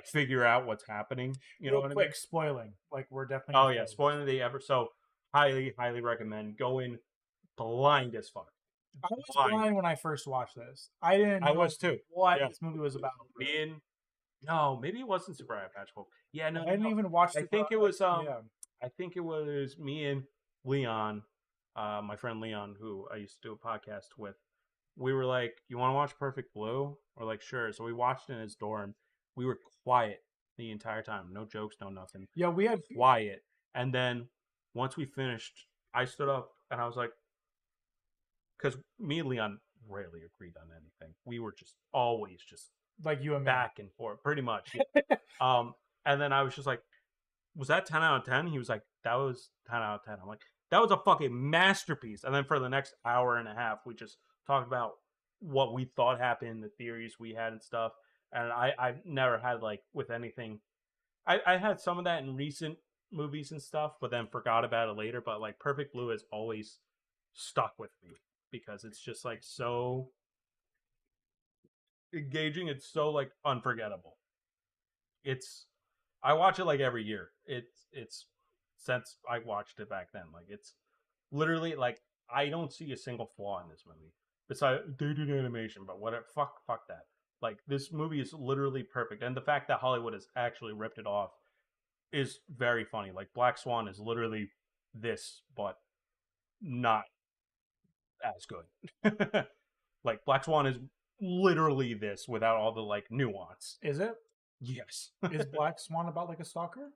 S1: figure out what's happening. You know what I mean?
S2: Spoiling. Like we're definitely.
S1: Oh yeah, spoiling the ever. So highly recommend. Go in blind as fuck.
S2: I was blind when I first watched this. I didn't.
S1: I was too.
S2: What this movie was about?
S1: No, maybe it wasn't Super Eye Patch Wolf. Yeah, no,
S2: I didn't even watch.
S1: I think it was. I think it was me and Leon, my friend Leon, who I used to do a podcast with. We were like, "You want to watch Perfect Blue?" We're like, "Sure." So we watched it in his dorm. We were quiet the entire time. No jokes, no nothing.
S2: Yeah, we had
S1: quiet. And then once we finished, I stood up and I was like, because me and Leon rarely agreed on anything. We were just always just
S2: like you and
S1: back and forth, pretty much. Yeah. And then I was just like, was that 10 out of 10? He was like, that was 10 out of 10. I'm like, that was a fucking masterpiece. And then for the next hour and a half, we just talked about what we thought happened, the theories we had and stuff. And I've never had, like, with anything. I had some of that in recent movies and stuff, but then forgot about it later. But, like, Perfect Blue has always stuck with me because it's just, like, so engaging. It's so, like, unforgettable. I watch it, like, every year. It's since I watched it back then. Like, it's literally, like, I don't see a single flaw in this movie. Besides, they did animation, but whatever. Fuck that. Like, this movie is literally perfect. And the fact that Hollywood has actually ripped it off is very funny. Like, Black Swan is literally this, but not as good. Like, Black Swan is literally this without all the, like, nuance.
S2: Is it?
S1: Yes.
S2: Is Black Swan about, like, a stalker?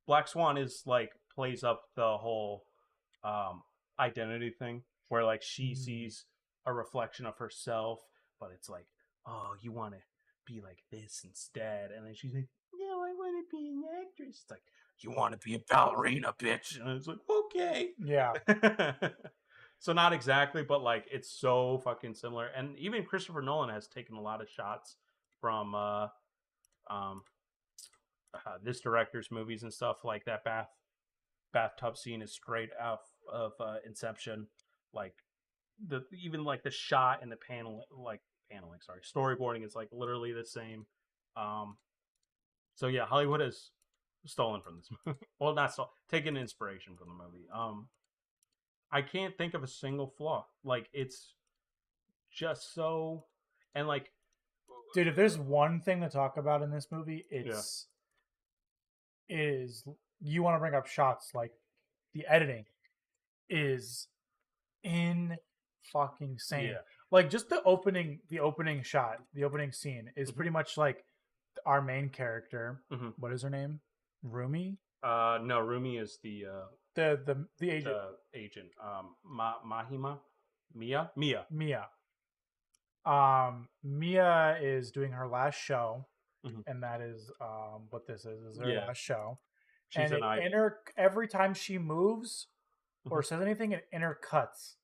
S1: Black Swan is, like, plays up the whole identity thing where, like, she sees a reflection of herself, but it's like, oh, you want to be like this instead. And then she's like, no, I want to be an actress. It's like, you want to be a ballerina, bitch. And it's like, okay.
S2: Yeah.
S1: So not exactly, but like it's so fucking similar. And even Christopher Nolan has taken a lot of shots from this director's movies and stuff. Like that bathtub scene is straight out of Inception. Like even like the shot and the paneling, storyboarding is like literally the same. So yeah, Hollywood has stolen from this movie. Well, not stolen, taken inspiration from the movie. I can't think of a single flaw. Like, it's just so, and like,
S2: dude, if there's one thing to talk about in this movie, is you want to bring up shots like the editing is in fucking insane. Yeah. Like just the opening shot, the opening scene is pretty much like our main character. Mm-hmm. What is her name? Rumi?
S1: No, Rumi is the
S2: agent.
S1: The agent. Mahima? Mia.
S2: Mia is doing her last show, and that is what this is her last show. She's and every time she moves or says anything, it intercuts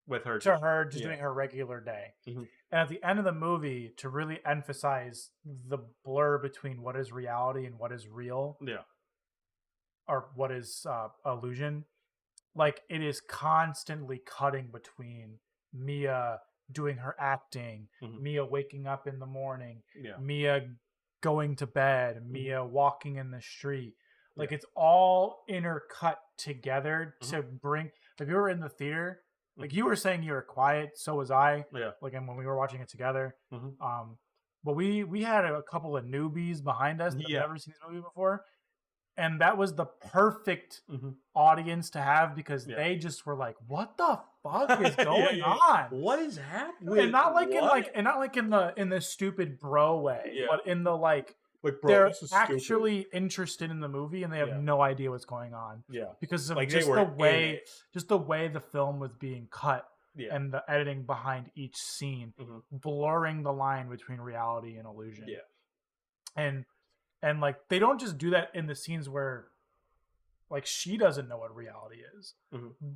S1: with her
S2: to her just doing her regular day. And at the end of the movie, to really emphasize the blur between what is reality and what is real, or what is illusion, like it is constantly cutting between Mia doing her acting, Mia waking up in the morning, Mia going to bed, Mia walking in the street. Like it's all intercut together to bring. If you were in the theater, like you were saying, you were quiet. So was I.
S1: Yeah.
S2: Like, and when we were watching it together, but we had a couple of newbies behind us that had never seen this movie before, and that was the perfect audience to have because they just were like, "What the fuck is going on?
S1: What is happening?"
S2: And not like in the stupid bro way, but in the like bro, they're actually interested in the movie and they have no idea what's going on.
S1: Yeah,
S2: because of like just the way the film was being cut and the editing behind each scene, blurring the line between reality and illusion.
S1: Yeah,
S2: and And like they don't just do that in the scenes where like she doesn't know what reality is.
S1: Mm-hmm.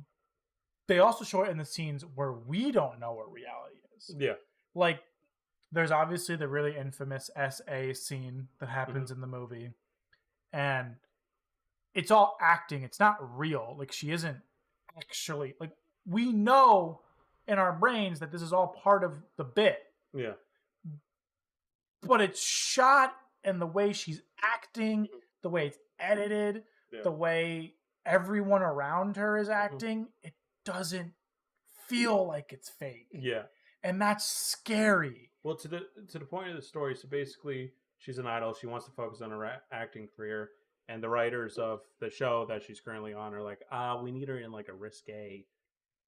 S2: They also show it in the scenes where we don't know what reality is.
S1: Yeah.
S2: Like there's obviously the really infamous SA scene that happens in the movie. And it's all acting. It's not real. Like she isn't actually like we know in our brains that this is all part of the bit.
S1: Yeah.
S2: But it's shot and the way she's acting, the way it's edited, the way everyone around her is acting, it doesn't feel like it's fake.
S1: Yeah.
S2: And that's scary.
S1: Well, to the point of the story, so basically she's an idol. She wants to focus on her acting career. And the writers of the show that she's currently on are like, we need her in like a risque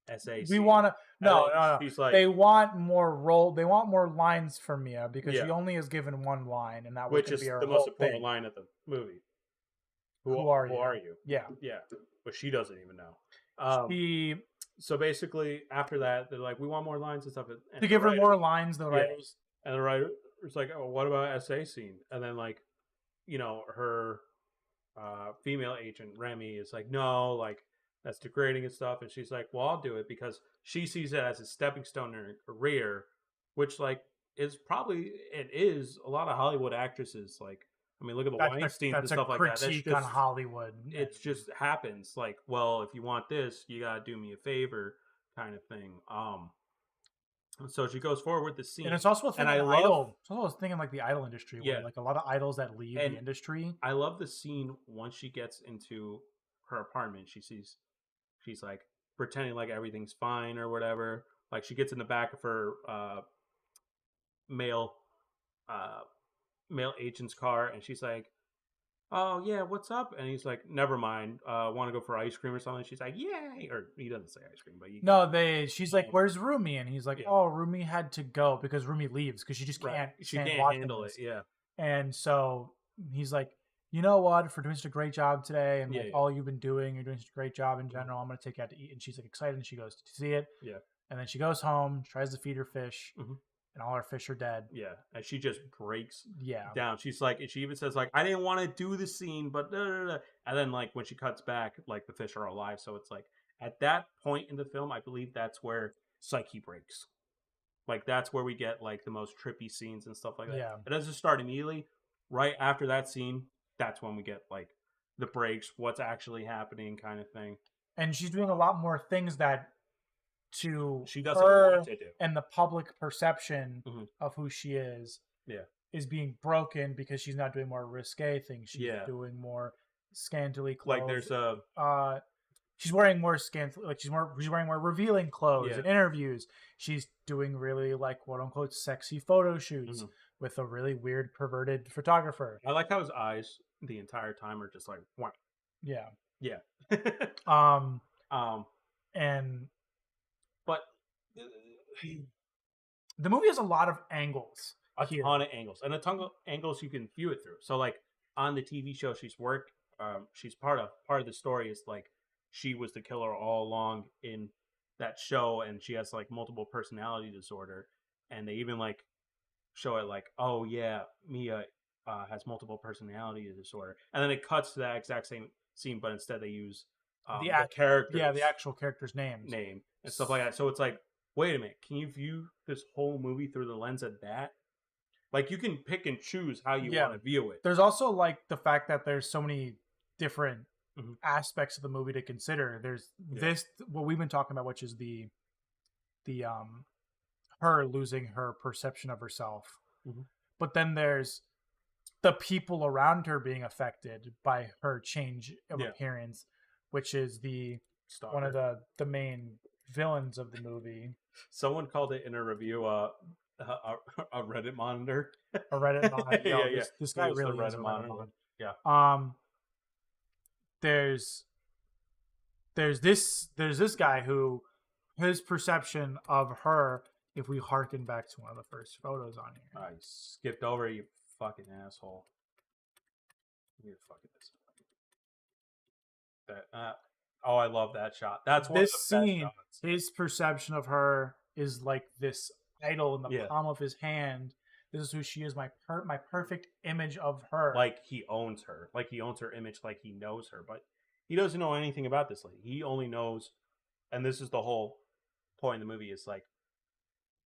S1: essay.
S2: We want to no. She's like, they want more lines from Mia because she only is given one line, and that was
S1: which is the most important line of the movie. Who are you?
S2: Yeah,
S1: but she doesn't even know. So basically, after that, they're like, we want more lines and stuff. And
S2: to give her more lines, the writers
S1: and the writer's like, oh, what about essay scene? And then like, her female agent Remy is like, no, like that's degrading and stuff. And she's like, well, I'll do it because she sees it as a stepping stone in her career, which like is a lot of Hollywood actresses. Like, I mean, look at the Weinstein and stuff like that. That's
S2: critique on Hollywood.
S1: It just happens. Like, well, if you want this, you gotta do me a favor, kind of thing. So she goes forward with the scene,
S2: and it's also a thing. It's also a thing in like the idol industry, where like a lot of idols that leave the industry.
S1: I love the scene once she gets into her apartment. She's like pretending like everything's fine or whatever. Like she gets in the back of her male agent's car, and she's like, oh yeah, what's up? And he's like, never mind, want to go for ice cream or something? She's like, yay. Or he doesn't say ice cream, but
S2: she's like, where's Rumi? And he's like, oh, Rumi had to go because Rumi leaves because she just can't
S1: handle it. Yeah.
S2: And so he's like, you know what, for doing such a great job today and all you've been doing, you're doing such a great job in general, I'm gonna take you out to eat. And she's like excited, and she goes to see it.
S1: Yeah.
S2: And then she goes home, tries to feed her fish, and all her fish are dead.
S1: Yeah, and she just breaks down. She's like, she even says like, I didn't want to do the scene, but and then like when she cuts back, like the fish are alive. So it's like at that point in the film, I believe that's where psyche breaks. Like that's where we get like the most trippy scenes and stuff like that.
S2: Yeah,
S1: it doesn't start immediately. Right after that scene, that's when we get like the breaks, what's actually happening, kind of thing.
S2: And she's doing a lot more things that. She
S1: doesn't want to do,
S2: and the public perception of who she is is being broken because she's not doing more risque things. She's doing more scantily clothes.
S1: Like there's
S2: she's wearing more she's wearing more revealing clothes in interviews. She's doing really like quote unquote sexy photo shoots with a really weird perverted photographer.
S1: I like how his eyes the entire time are just like wow.
S2: Yeah. And
S1: but
S2: the movie has a lot of angles.
S1: Ton of angles. And a ton of angles you can view it through. So like on the TV show she's worked, she's part of the story is like she was the killer all along in that show, and she has like multiple personality disorder. And they even like show it like, oh yeah, Mia has multiple personality disorder. And then it cuts to that exact same scene, but instead they use the characters.
S2: Yeah, the actual character's name
S1: and stuff like that. So it's like, wait a minute, can you view this whole movie through the lens of that? Like you can pick and choose how you want to view it.
S2: There's also like the fact that there's so many different aspects of the movie to consider. There's this what we've been talking about, which is the her losing her perception of herself. But then there's the people around her being affected by her change of appearance, which is
S1: Stalker.
S2: One of the main villains of the movie.
S1: Someone called it in a review a Reddit monitor.
S2: A Reddit monitor. This guy really is a Reddit monitor. Yeah. There's this guy who his perception of her, if we harken back to one of the first photos on here.
S1: I skipped over, you fucking asshole. You fucking that I love that shot. That's one
S2: this
S1: of the
S2: scene.
S1: Best shots.
S2: His perception of her is like this idol in the palm of his hand This is who she is. My perfect image of her.
S1: Like he owns her. Like he owns her image. Like he knows her. But he doesn't know anything about this lady. He only knows, and this is the whole point of the movie, is like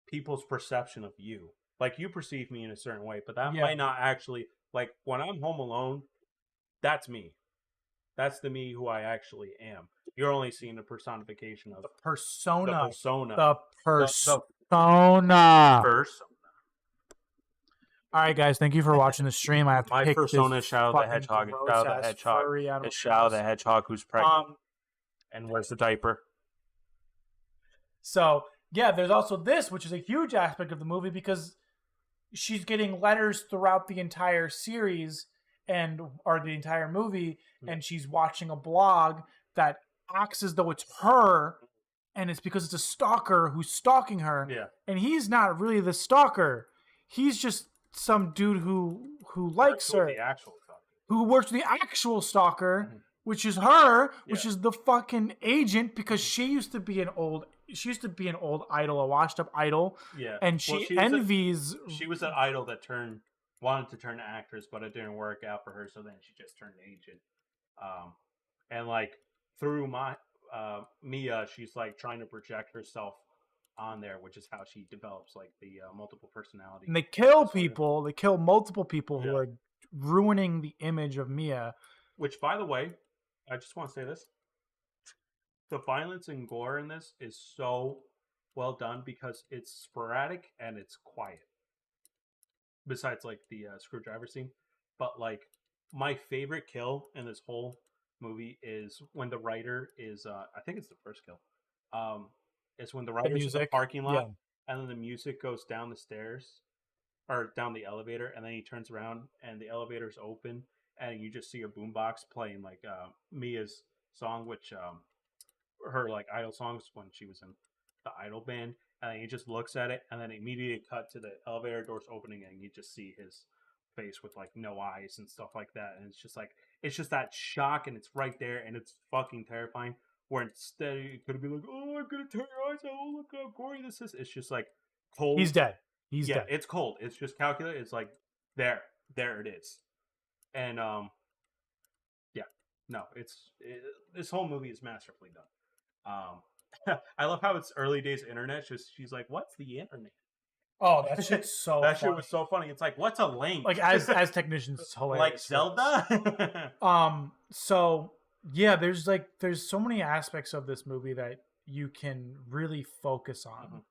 S1: people's perception of you. Like you perceive me in a certain way, but that might not actually, like when I'm home alone, that's me. That's the me who I actually am. You're only seeing a personification of
S2: the persona.
S1: The persona.
S2: The persona. All right, guys. Thank you for watching the stream. I have to pick
S1: persona is Shadow the Hedgehog. It's Shadow the Hedgehog who's pregnant and wears the diaper.
S2: So yeah, there's also this, which is a huge aspect of the movie because she's getting letters throughout the entire series or the entire movie, and she's watching a blog that acts as though it's her, and it's because it's a stalker who's stalking her.
S1: Yeah.
S2: And he's not really the stalker. He's just some dude who likes her.
S1: The actual stalker.
S2: Who works with the actual stalker, which is her, which is the fucking agent, because she used to be an old idol, a washed up idol.
S1: Yeah.
S2: And she envies.
S1: She was an idol that wanted to turn to actress, but it didn't work out for her, so then she just turned agent. And like through Mia, she's like trying to project herself on there, which is how she develops like the multiple personality.
S2: And they kill people. They kill multiple people who are ruining the image of Mia.
S1: Which, by the way, I just want to say this: the violence and gore in this is so well done because it's sporadic and it's quiet. Besides, like the screwdriver scene, but like my favorite kill in this whole movie is when the writer is. I think it's the first kill. Is when the writer's in the parking lot, and then the music goes down the stairs, or down the elevator, and then he turns around and the elevator's open, and you just see a boombox playing like Mia's song, which her like idol songs when she was in the idol band. And then he just looks at it, and then immediately cut to the elevator doors opening, and you just see his face with like no eyes and stuff like that. And it's just that shock, and it's right there, and it's fucking terrifying. Where instead it could be like, oh, I'm gonna tear your eyes out. Oh, look how gory this is. It's just like cold.
S2: He's dead. He's dead.
S1: It's cold. It's just calculated. It's like there it is. And this whole movie is masterfully done. I love how it's early days internet. She's like, "What's the internet?"
S2: Oh, that shit's so.
S1: That shit was so funny. It's like, "What's a link?"
S2: Like as technicians, it's hilarious.
S1: Like Zelda.
S2: So yeah, there's so many aspects of this movie that you can really focus on,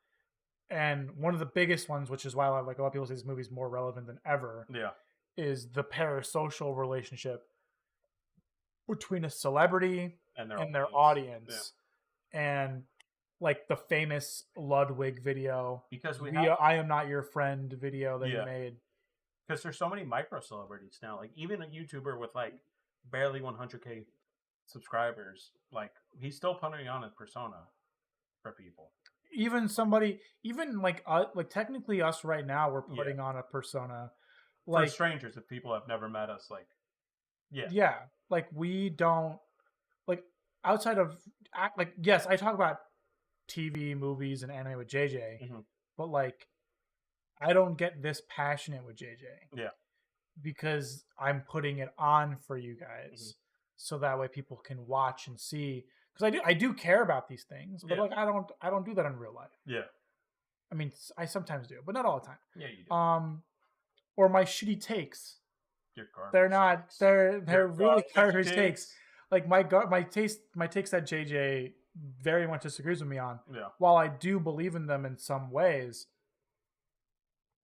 S2: and one of the biggest ones, which is why like a lot of people say this movie is more relevant than ever.
S1: Yeah,
S2: is the parasocial relationship between a celebrity and their audience. Yeah. And like the famous Ludwig video,
S1: because
S2: I Am Not Your Friend video that he made.
S1: Because there's so many micro celebrities now. Like even a YouTuber with like barely 100K subscribers, like he's still putting on a persona for people.
S2: Even like technically us right now, we're putting on a persona.
S1: Like for strangers, if people have never met us, like
S2: like we don't like. Outside of, like, yes, I talk about TV, movies, and anime with JJ, but, like, I don't get this passionate with JJ.
S1: Yeah.
S2: Because I'm putting it on for you guys, so that way people can watch and see. Because I do care about these things, but, like, I don't do that in real life.
S1: Yeah.
S2: I mean, I sometimes do, but not all the time.
S1: Yeah, you do.
S2: Or my shitty takes.
S1: Your garbage
S2: they're not,
S1: takes.
S2: They're really garbage takes. Like my takes that JJ very much disagrees with me on.
S1: Yeah.
S2: While I do believe in them in some ways,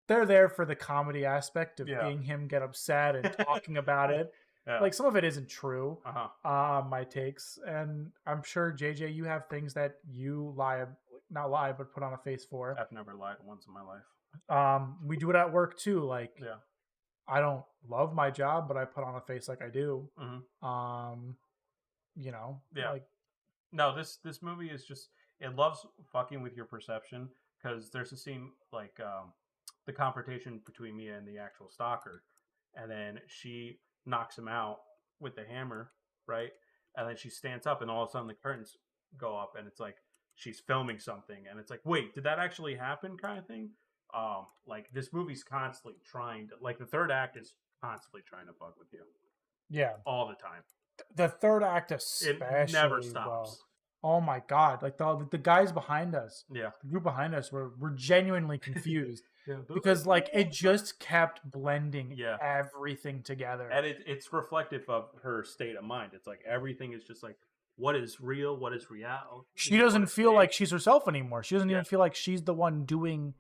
S2: they're there for the comedy aspect of seeing him get upset and talking about it. Yeah. Like some of it isn't true. My takes, and I'm sure JJ, you have things that you not lie, but put on a face for.
S1: I've never lied once in my life.
S2: We do it at work too. Like, I don't love my job, but I put on a face like I do. Like,
S1: no, this movie is just, it loves fucking with your perception, because there's a scene like the confrontation between Mia and the actual stalker, and then she knocks him out with the hammer, right? And then she stands up, and all of a sudden the curtains go up, and it's like she's filming something, and it's like, wait, did that actually happen, kind of thing? Like this movie's constantly trying to, like the third act is constantly trying to fuck with you.
S2: Yeah,
S1: all the time.
S2: The third act especially.
S1: It never stops.
S2: Oh my god! Like the guys behind us,
S1: the
S2: group behind us were genuinely confused because like it just kept blending everything together,
S1: and it's reflective of her state of mind. It's like everything is just like what is real, what is reality.
S2: She doesn't feel like she's herself anymore. She doesn't even feel like she's the one doing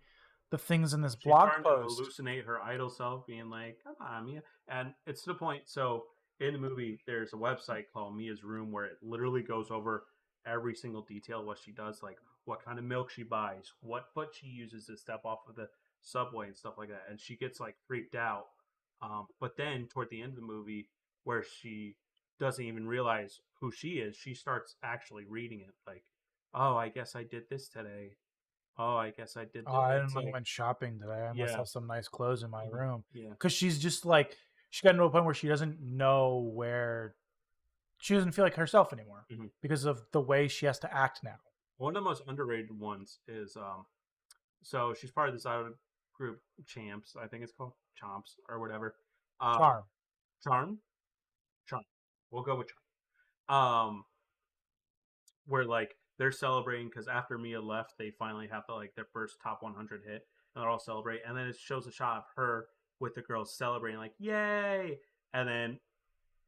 S2: the things in this blog post.
S1: To hallucinate her idol self, being like, "Come on, Mia," and it's to the point. So in the movie, there's a website called Mia's Room where it literally goes over every single detail of what she does, like what kind of milk she buys, what foot she uses to step off of the subway and stuff like that. And she gets like freaked out. But then toward the end of the movie, where she doesn't even realize who she is, she starts actually reading it. Like, oh, I guess I did this today. Oh, I guess I did.
S2: Oh, I went shopping today. I must have some nice clothes in my room.
S1: Yeah,
S2: because she's just like she got to a point where she doesn't know where. She doesn't feel like herself anymore because of the way she has to act now.
S1: One of the most underrated ones is so she's part of this idol group, Champs. I think it's called Chomps or whatever. Charm. We'll go with Charm. Where like they're celebrating because after Mia left, they finally have like their first top 100 hit, and they're all celebrating. And then it shows a shot of her with the girls celebrating, like yay! And then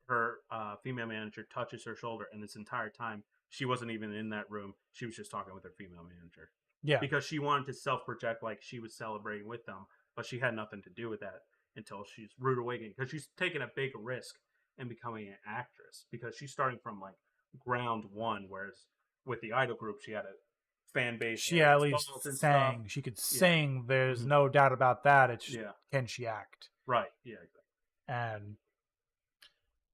S1: her female manager touches her shoulder, and this entire time she wasn't even in that room. She was just talking with her female manager.
S2: Yeah,
S1: because she wanted to self-project like she was celebrating with them, but she had nothing to do with that until she's rude awakening because she's taking a big risk in becoming an actress because she's starting from like ground one, whereas with the idol group she had a fan base.
S2: She at least sang. She could sing. There's no doubt about that. It's can she act?
S1: Right. Yeah. Exactly.
S2: And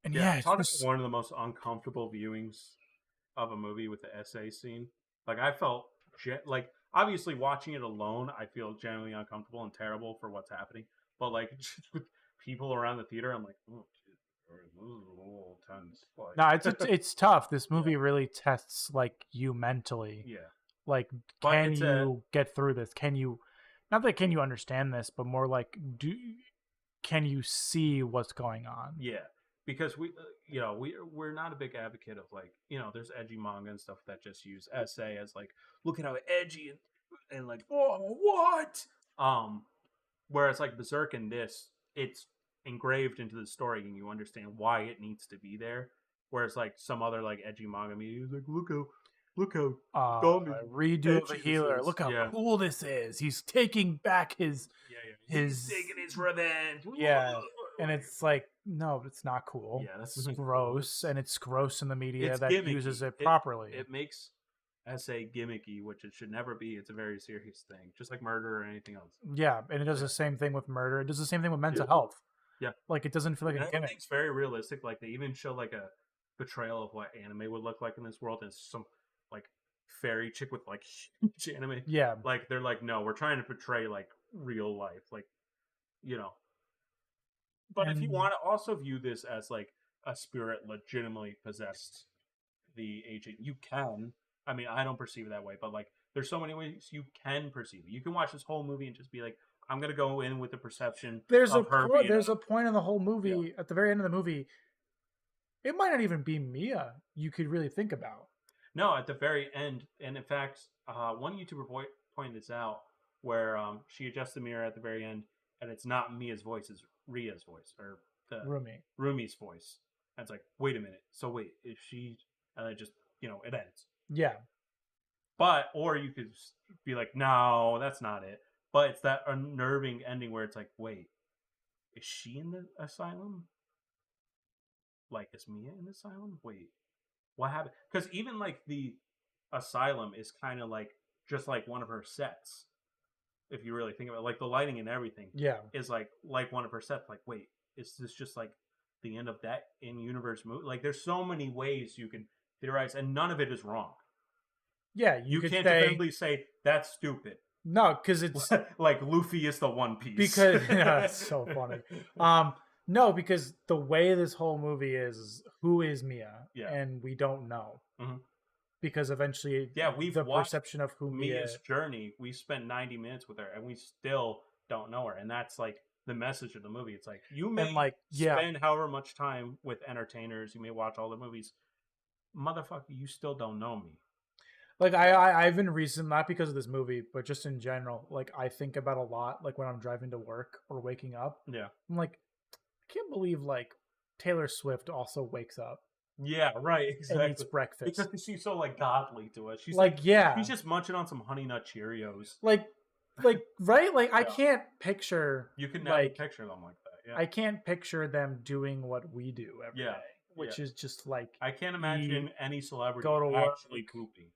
S1: it's just one of the most uncomfortable viewings of a movie with the essay scene. Like I felt like obviously watching it alone, I feel genuinely uncomfortable and terrible for what's happening. But like just with people around the theater, I'm like, oh, this is a little tense.
S2: No, it's tough. This movie really tests like you mentally.
S1: Yeah.
S2: Like, can you get through this? Can you, not that can you understand this, but more like, can you see what's going on?
S1: Yeah. Because we're not a big advocate of like, there's edgy manga and stuff that just use essay as like, look at how edgy and like, oh, what? Whereas like Berserk and this, it's engraved into the story and you understand why it needs to be there. Whereas like some other like edgy manga media is like, look how
S2: redo of the healer. Look how cool this is. He's taking back his
S1: he's taking his revenge.
S2: Yeah. And it's like, no, it's not cool.
S1: Yeah, that's
S2: gross, and it's gross in the media that uses it properly.
S1: It makes essay gimmicky, which it should never be. It's a very serious thing, just like murder or anything else.
S2: Yeah, and it does the same thing with murder. It does the same thing with mental health.
S1: Yeah,
S2: like it doesn't feel like a gimmick.
S1: It's very realistic. Like they even show like a portrayal of what anime would look like in this world, and it's some like fairy chick with like huge anime.
S2: Yeah,
S1: like they're like, no, we're trying to portray like real life, like But if you want to also view this as like a spirit legitimately possessed the agent, you can. I mean, I don't perceive it that way, but like there's so many ways you can perceive it. You can watch this whole movie and just be like, I'm going to go in with the perception
S2: there's a point in the whole movie, at the very end of the movie, it might not even be Mia you could really think about.
S1: No, at the very end, and in fact, one YouTuber pointed this out, where she adjusts the mirror at the very end, and it's not Mia's voice, it's Ria's voice, or the Rumi's voice. And it's like, wait a minute. So wait, is she? And it just, it ends.
S2: Yeah.
S1: But, or you could be like, no, that's not it. But it's that unnerving ending where it's like, wait, is she in the asylum? Like, is Mia in the asylum? Wait, what happened? Because even like the asylum is kind of like just like one of her sets. If you really think about it, like the lighting and everything, is like one of her sets. Like, wait, is this just like the end of that in-universe movie? Like, there's so many ways you can theorize, and none of it is wrong.
S2: Yeah,
S1: you can't definitively say that's stupid.
S2: No, because it's
S1: like Luffy is the One Piece.
S2: Because that's so funny. No, because the way this whole movie is, who is Mia?
S1: Yeah.
S2: And we don't know.
S1: Mm-hmm.
S2: because eventually,
S1: we've
S2: the
S1: watched
S2: perception of who
S1: Mia's journey. We spent 90 minutes with her, and we still don't know her. And that's like the message of the movie. It's like you may spend however much time with entertainers, you may watch all the movies, motherfucker, you still don't know me.
S2: Like I've been recent, not because of this movie, but just in general. Like I think about a lot, like when I'm driving to work or waking up.
S1: Yeah,
S2: I'm like, I can't believe like Taylor Swift also wakes up.
S1: Yeah, right. Exactly.
S2: And eats breakfast
S1: because she's so like godly to us. She's
S2: like
S1: she's just munching on some Honey Nut Cheerios.
S2: Like right? Like I can't picture.
S1: You can never picture them like that. Yeah.
S2: I can't picture them doing what we do every day, which is just like
S1: I can't imagine any celebrity actually pooping.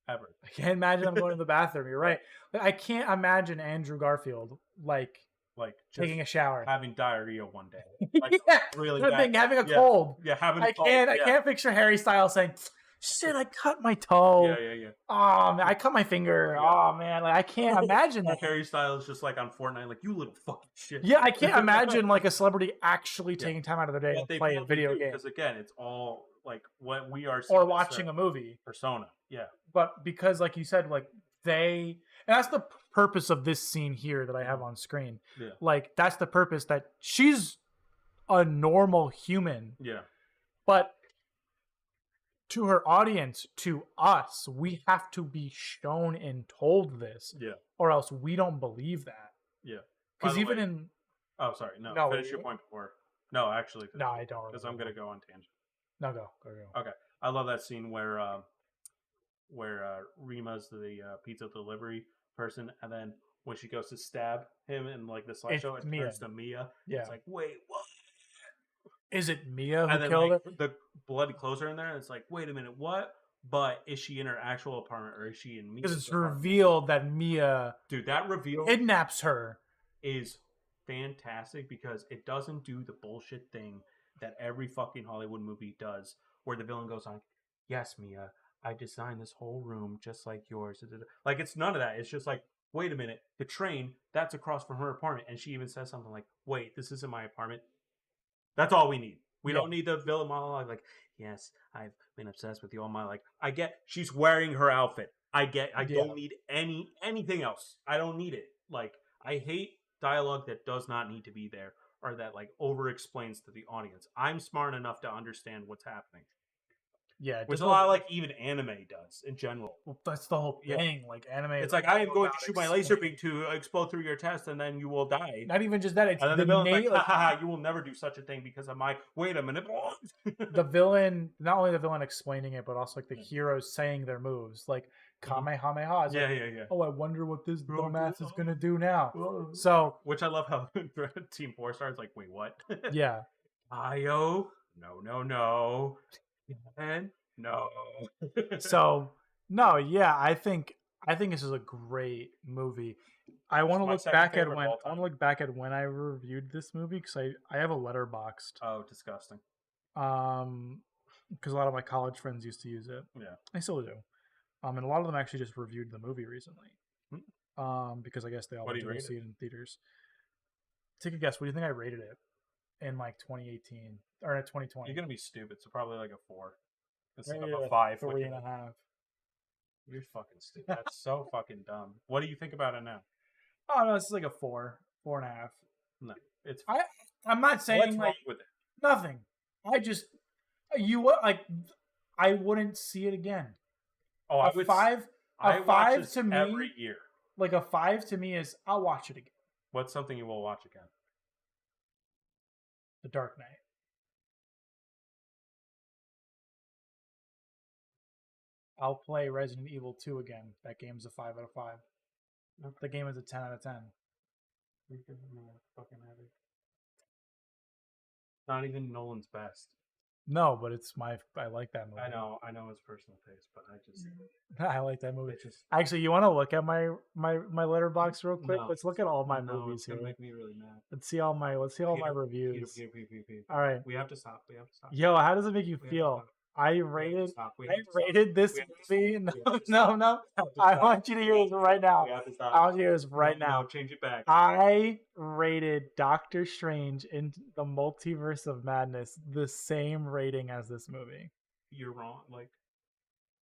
S1: Ever.
S2: I can't imagine them going to the bathroom. You're right. I can't imagine Andrew Garfield like taking a shower,
S1: having diarrhea one day. Like, really
S2: bad. Having a cold.
S1: Yeah, having.
S2: I can't picture Harry Styles saying, "Shit, I cut my toe."
S1: Yeah.
S2: Oh man, I cut my finger. Yeah. Oh man, like I can't imagine that.
S1: Harry Styles just like on Fortnite, like you little fucking shit.
S2: Yeah, I can't imagine like a celebrity actually taking time out of their day to play a video game.
S1: Because again, it's all like what we are
S2: or watching a movie.
S1: Persona. Yeah.
S2: But because like you said, like and that's the purpose of this scene here that I have on screen.
S1: Yeah.
S2: Like that's the purpose, that she's a normal human.
S1: Yeah.
S2: But to her audience, to us, we have to be shown and told this.
S1: Yeah.
S2: Or else we don't believe that.
S1: Yeah.
S2: Because even in
S1: oh, sorry. No, finish your point before. No, actually.
S2: No, I don't.
S1: Because I'm gonna go on tangent.
S2: No, go.
S1: Okay. I love that scene where Rima's the pizza delivery person, and then when she goes to stab him in like the slideshow, it turns to Mia.
S2: Yeah.
S1: It's like, wait, what?
S2: Is it Mia who killed her?
S1: The bloody clothes are in there, and it's like, wait a minute, what? But is she in her actual apartment, or is she in Mia's
S2: Because it's
S1: apartment?
S2: revealed that Mia,
S1: dude, that reveal
S2: kidnaps her,
S1: is fantastic because it doesn't do the bullshit thing that every fucking Hollywood movie does, where the villain goes on, yes, Mia, I designed this whole room just like yours. Like, it's none of that. It's just like, wait a minute, the train, that's across from her apartment. And she even says something like, wait, this isn't my apartment. That's all we need. We don't need the villain monologue like, yes, I've been obsessed with you all my life. I get she's wearing her outfit. I don't need anything else. I don't need it. Like, I hate dialogue that does not need to be there, or that like over explains to the audience. I'm smart enough to understand what's happening.
S2: Yeah,
S1: which a lot like even anime does in general.
S2: Well, that's the whole thing. Like anime,
S1: it's like I am going to shoot my laser beam to explode through your chest, and then you will die.
S2: Not even just that. It's
S1: and then the villain's like, haha, you will never do such a thing because of my. Wait a minute.
S2: The villain, not only the villain explaining it, but also like the heroes saying their moves, like Kamehameha.
S1: Yeah.
S2: Oh, I wonder what this dumbass is gonna do now. So,
S1: which I love how Team 4 starts like, wait, what?
S2: Yeah.
S1: Io, no. And no.
S2: So no, yeah, I think this is a great movie. I want to look back at when I reviewed this movie, because I have a Letterboxd.
S1: Oh, disgusting.
S2: Because a lot of my college friends used to use it.
S1: Yeah,
S2: I still do. And a lot of them actually just reviewed the movie recently. Because I guess they all went to see it in theaters. Take a guess. What do you think I rated it in like 2018 or 2020?
S1: You're gonna be stupid. So probably like a 4. Instead of a 5.
S2: 3.5.
S1: You're fucking stupid. That's so fucking dumb. What do you think about it now?
S2: Oh no, it's like a 4, 4.5.
S1: No, it's.
S2: I'm not saying
S1: what's
S2: like
S1: wrong with it?
S2: Nothing. I wouldn't see it again.
S1: Oh, I would.
S2: 5. A 5 to me
S1: every year.
S2: Like a 5 to me is I'll watch it again.
S1: What's something you will watch again?
S2: The Dark Knight. I'll play Resident Evil 2 again. That game's a 5 out of 5. The game is a 10 out of 10.
S1: Not even Nolan's best.
S2: No, but I like that movie.
S1: I know his personal taste, but
S2: I like that movie. Actually, you want to look at my Letterboxd real quick?
S1: No,
S2: let's look at all my movies here.
S1: Make me really mad.
S2: Let's see all my reviews.
S1: Peter.
S2: All right.
S1: We have to stop.
S2: Yo, how does it make you feel? I rated this movie. No. I want you to hear this right now. I want you to hear this right now.
S1: No, change it back.
S2: I rated Doctor Strange in the Multiverse of Madness the same rating as this movie.
S1: You're wrong. Like,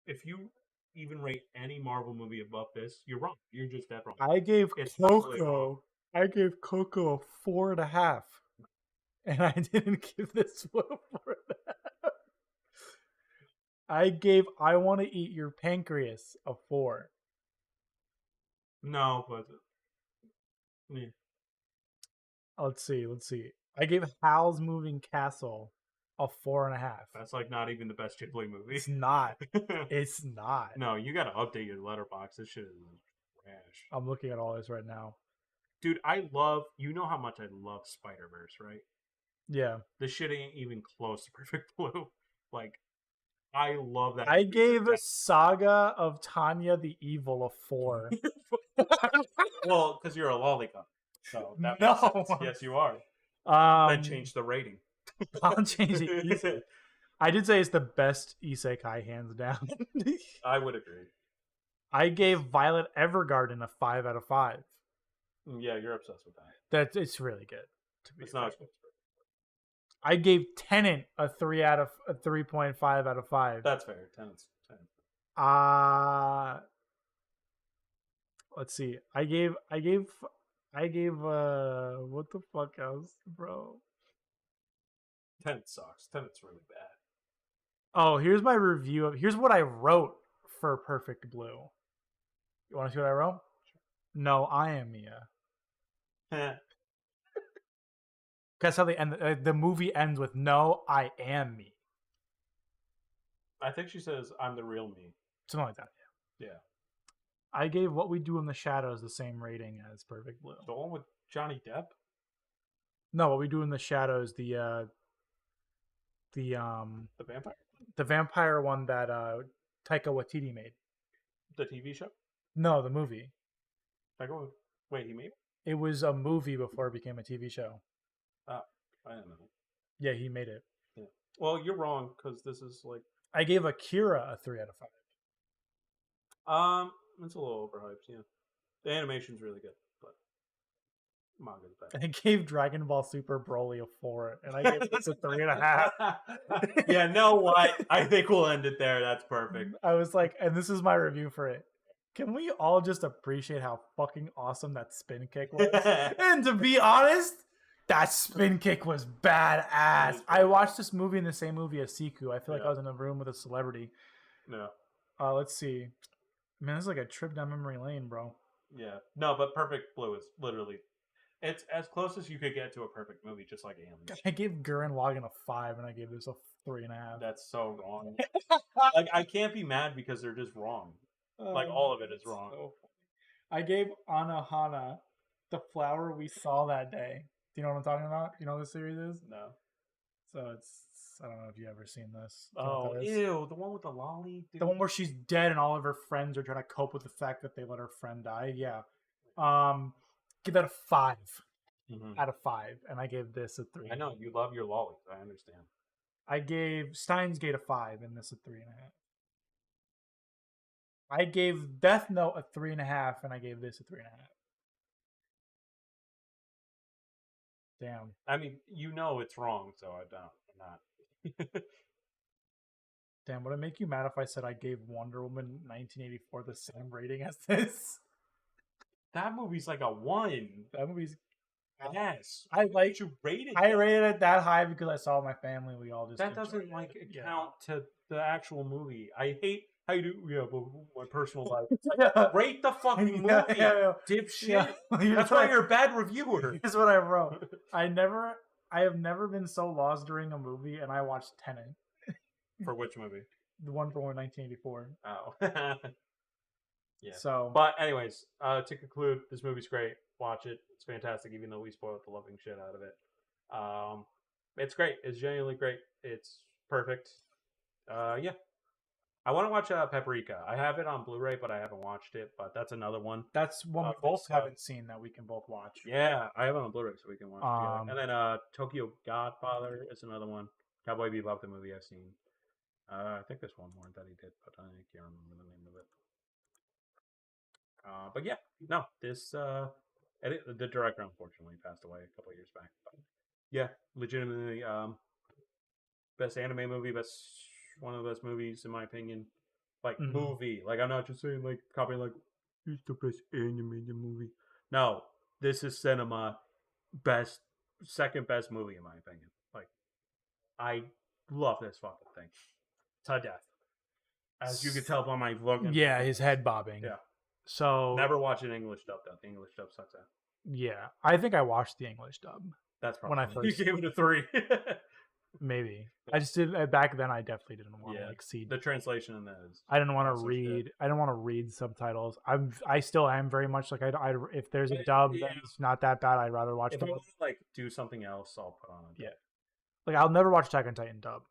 S1: if you even rate any Marvel movie above this, you're wrong. You're just dead wrong.
S2: I gave Coco. I gave Coco a 4.5, and I didn't give this one a 4.5. I gave I Want to Eat Your Pancreas a 4.
S1: No, but yeah.
S2: Let's see. I gave Howl's Moving Castle a 4.5.
S1: That's like not even the best Ghibli movie.
S2: It's not. It's not.
S1: No, you gotta update your letterbox. This shit is trash.
S2: I'm looking at all this right now.
S1: Dude, you know how much I love Spider-Verse, right?
S2: Yeah.
S1: This shit ain't even close to Perfect Blue. Like, I love that.
S2: I gave Saga of Tanya the Evil a 4.
S1: Well, because you're a lollipop. So that
S2: no.
S1: makes sense. Yes, you are. Then change the rating.
S2: I'll change it easily. I did say it's the best isekai, hands down.
S1: I would agree.
S2: I gave Violet Evergarden a 5 out of 5.
S1: Yeah, you're obsessed with that.
S2: It's really good.
S1: It's not.
S2: I gave Tenet a 3.5 out of 5.
S1: That's fair. Tenet's 10.
S2: Let's see. I gave what the fuck else, bro?
S1: Tenet sucks. Tenet's really bad.
S2: Oh, here's my review here's what I wrote for Perfect Blue. You want to see what I wrote? Sure. No, I am Mia. That's how they end. The movie ends with "No, I am me."
S1: I think she says, "I'm the real me."
S2: Something like that.
S1: Yeah.
S2: I gave What We Do in the Shadows the same rating as Perfect Blue.
S1: The one with Johnny Depp?
S2: No, What We Do in the Shadows, the
S1: vampire?
S2: The vampire one that Taika Waititi made.
S1: The TV show?
S2: No, the movie.
S1: Wait, he made it?
S2: It was a movie before it became a TV show.
S1: Oh, I don't know.
S2: Yeah, he made it.
S1: Yeah. Well, you're wrong, because this is like...
S2: I gave Akira a 3 out of
S1: 5. It's a little overhyped, yeah. The animation's really good, but manga's bad.
S2: I gave Dragon Ball Super Broly a 4, and I gave this a 3.5.
S1: Yeah, no, what? I think we'll end it there. That's perfect.
S2: I was like, and this is my review for it. Can we all just appreciate how fucking awesome that spin kick was? And to be honest, that spin kick was badass. I watched this movie in the same movie as Siku. I feel like I was in a room with a celebrity.
S1: No.
S2: Let's see. Man, this is like a trip down memory lane, bro.
S1: Yeah. No, but Perfect Blue is literally... It's as close as you could get to a perfect movie, just like Aliens.
S2: I gave Gurren Lagann a 5, and I gave this a 3.5.
S1: That's so wrong. Like, I can't be mad because they're just wrong. Like, all of it is wrong. So
S2: I gave Anohana The Flower We Saw That Day. Do you know what I'm talking about? You know what this series is?
S1: No.
S2: So I don't know if you've ever seen this.
S1: Oh, ew. The one with the lolly?
S2: Dude. The one where she's dead and all of her friends are trying to cope with the fact that they let her friend die. Yeah. Give that a 5 out of 5. And I gave this a 3.
S1: I know. You love your lollies. I understand.
S2: I gave Steins Gate a 5 and this a 3.5. I gave Death Note a 3.5 and I gave this a 3.5. Damn.
S1: I mean, you know it's wrong, so I'm not.
S2: Damn, would it make you mad if I said I gave Wonder Woman 1984 the same rating as this?
S1: That movie's like a 1.
S2: That movie's...
S1: Yes.
S2: I like...
S1: You rated
S2: I rated it that high because I saw my family. We all just...
S1: That doesn't, like, count to the actual movie. I hate... How you do? Yeah, but my personal life. Like, rate the fucking movie, dipshit. Yeah. That's why you're a bad reviewer.
S2: Here's what I wrote. I have never been so lost during a movie, and I watched Tenet.
S1: For which movie?
S2: The one from 1984.
S1: Oh. Yeah.
S2: So,
S1: but anyways, to conclude, this movie's great. Watch it. It's fantastic, even though we spoiled the loving shit out of it. It's great. It's genuinely great. It's perfect. Yeah. I want to watch Paprika. I have it on Blu-ray, but I haven't watched it. But that's another one.
S2: That's one we both haven't seen that we can both watch.
S1: Yeah, I have it on Blu-ray, so we can watch it together. And then Tokyo Godfather is another one. Cowboy Bebop, the movie I've seen. I think there's one more that he did, but I can't remember the name of it. But yeah, no, this the director unfortunately passed away a couple of years back. But yeah, legitimately best anime movie, one of the best movies in my opinion. like movie. Like I'm not just saying like copying like it's the best animated movie. No, this is cinema second best movie in my opinion. Like I love this fucking thing to death. As you can tell by my look.
S2: Yeah, his head bobbing.
S1: Yeah.
S2: So
S1: never watch an English dub though. The English dub sucks out.
S2: Yeah, I think I watched the English dub.
S1: That's probably
S2: when I first
S1: you gave it a 3.
S2: Maybe I just did back then. I definitely didn't want to like see
S1: the translation in that.
S2: I didn't want to read. I didn't want to read subtitles. I still am very much like I if there's a dub that's not that bad, I'd rather watch.
S1: If I want to like do something else, I'll put on a dub.
S2: Yeah, like I'll never watch Attack on Titan dub,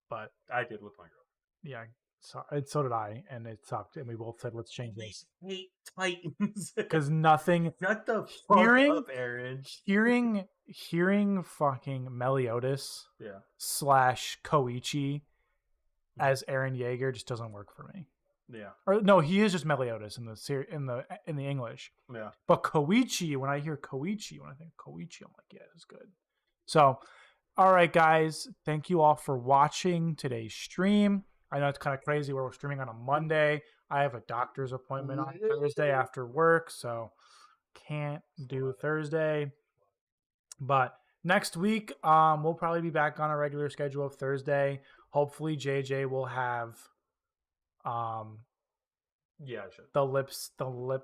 S2: but
S1: I did with my girl.
S2: Yeah, so did I, and it sucked. And we both said, "Let's change this."
S1: Hate Titans
S2: because nothing.
S1: Shut the
S2: hearing,
S1: fuck up, Aaron.
S2: Hearing fucking Meliodas,
S1: yeah,
S2: / Koichi as Eren Yeager just doesn't work for me.
S1: Yeah.
S2: Or no, he is just Meliodas in the English.
S1: Yeah.
S2: But Koichi, when I hear Koichi, when I think Koichi, I'm like, yeah, it's good. So, all right, guys, thank you all for watching today's stream. I know it's kind of crazy where we're streaming on a Monday. I have a doctor's appointment on Thursday after work, so can't do Thursday. But next week, we'll probably be back on a regular schedule of Thursday. Hopefully, JJ will have,
S1: yeah, I should.
S2: the lip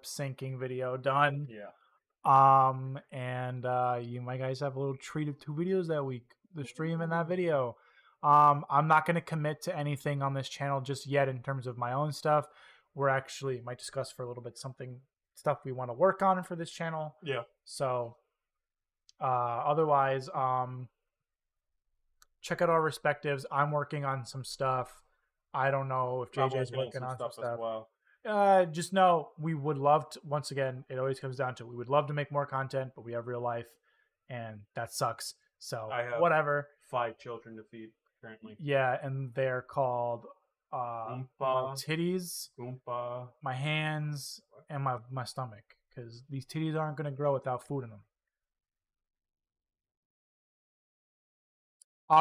S2: syncing video done.
S1: Yeah.
S2: And you might guys have a little treat of 2 videos that week, the stream and that video. I'm not going to commit to anything on this channel just yet in terms of my own stuff. We're actually might discuss for a little bit stuff we want to work on for this channel.
S1: Yeah.
S2: So, otherwise, check out our respectives. I'm working on some stuff. I don't know if JJ's working on some stuff. As well. Just know we would love to, once again, it always comes down to we would love to make more content, but we have real life and that sucks. So
S1: I have
S2: whatever.
S1: 5 children to feed currently.
S2: Yeah, and they're called my titties,
S1: Oompa,
S2: my hands, and my stomach, because these titties aren't going to grow without food in them.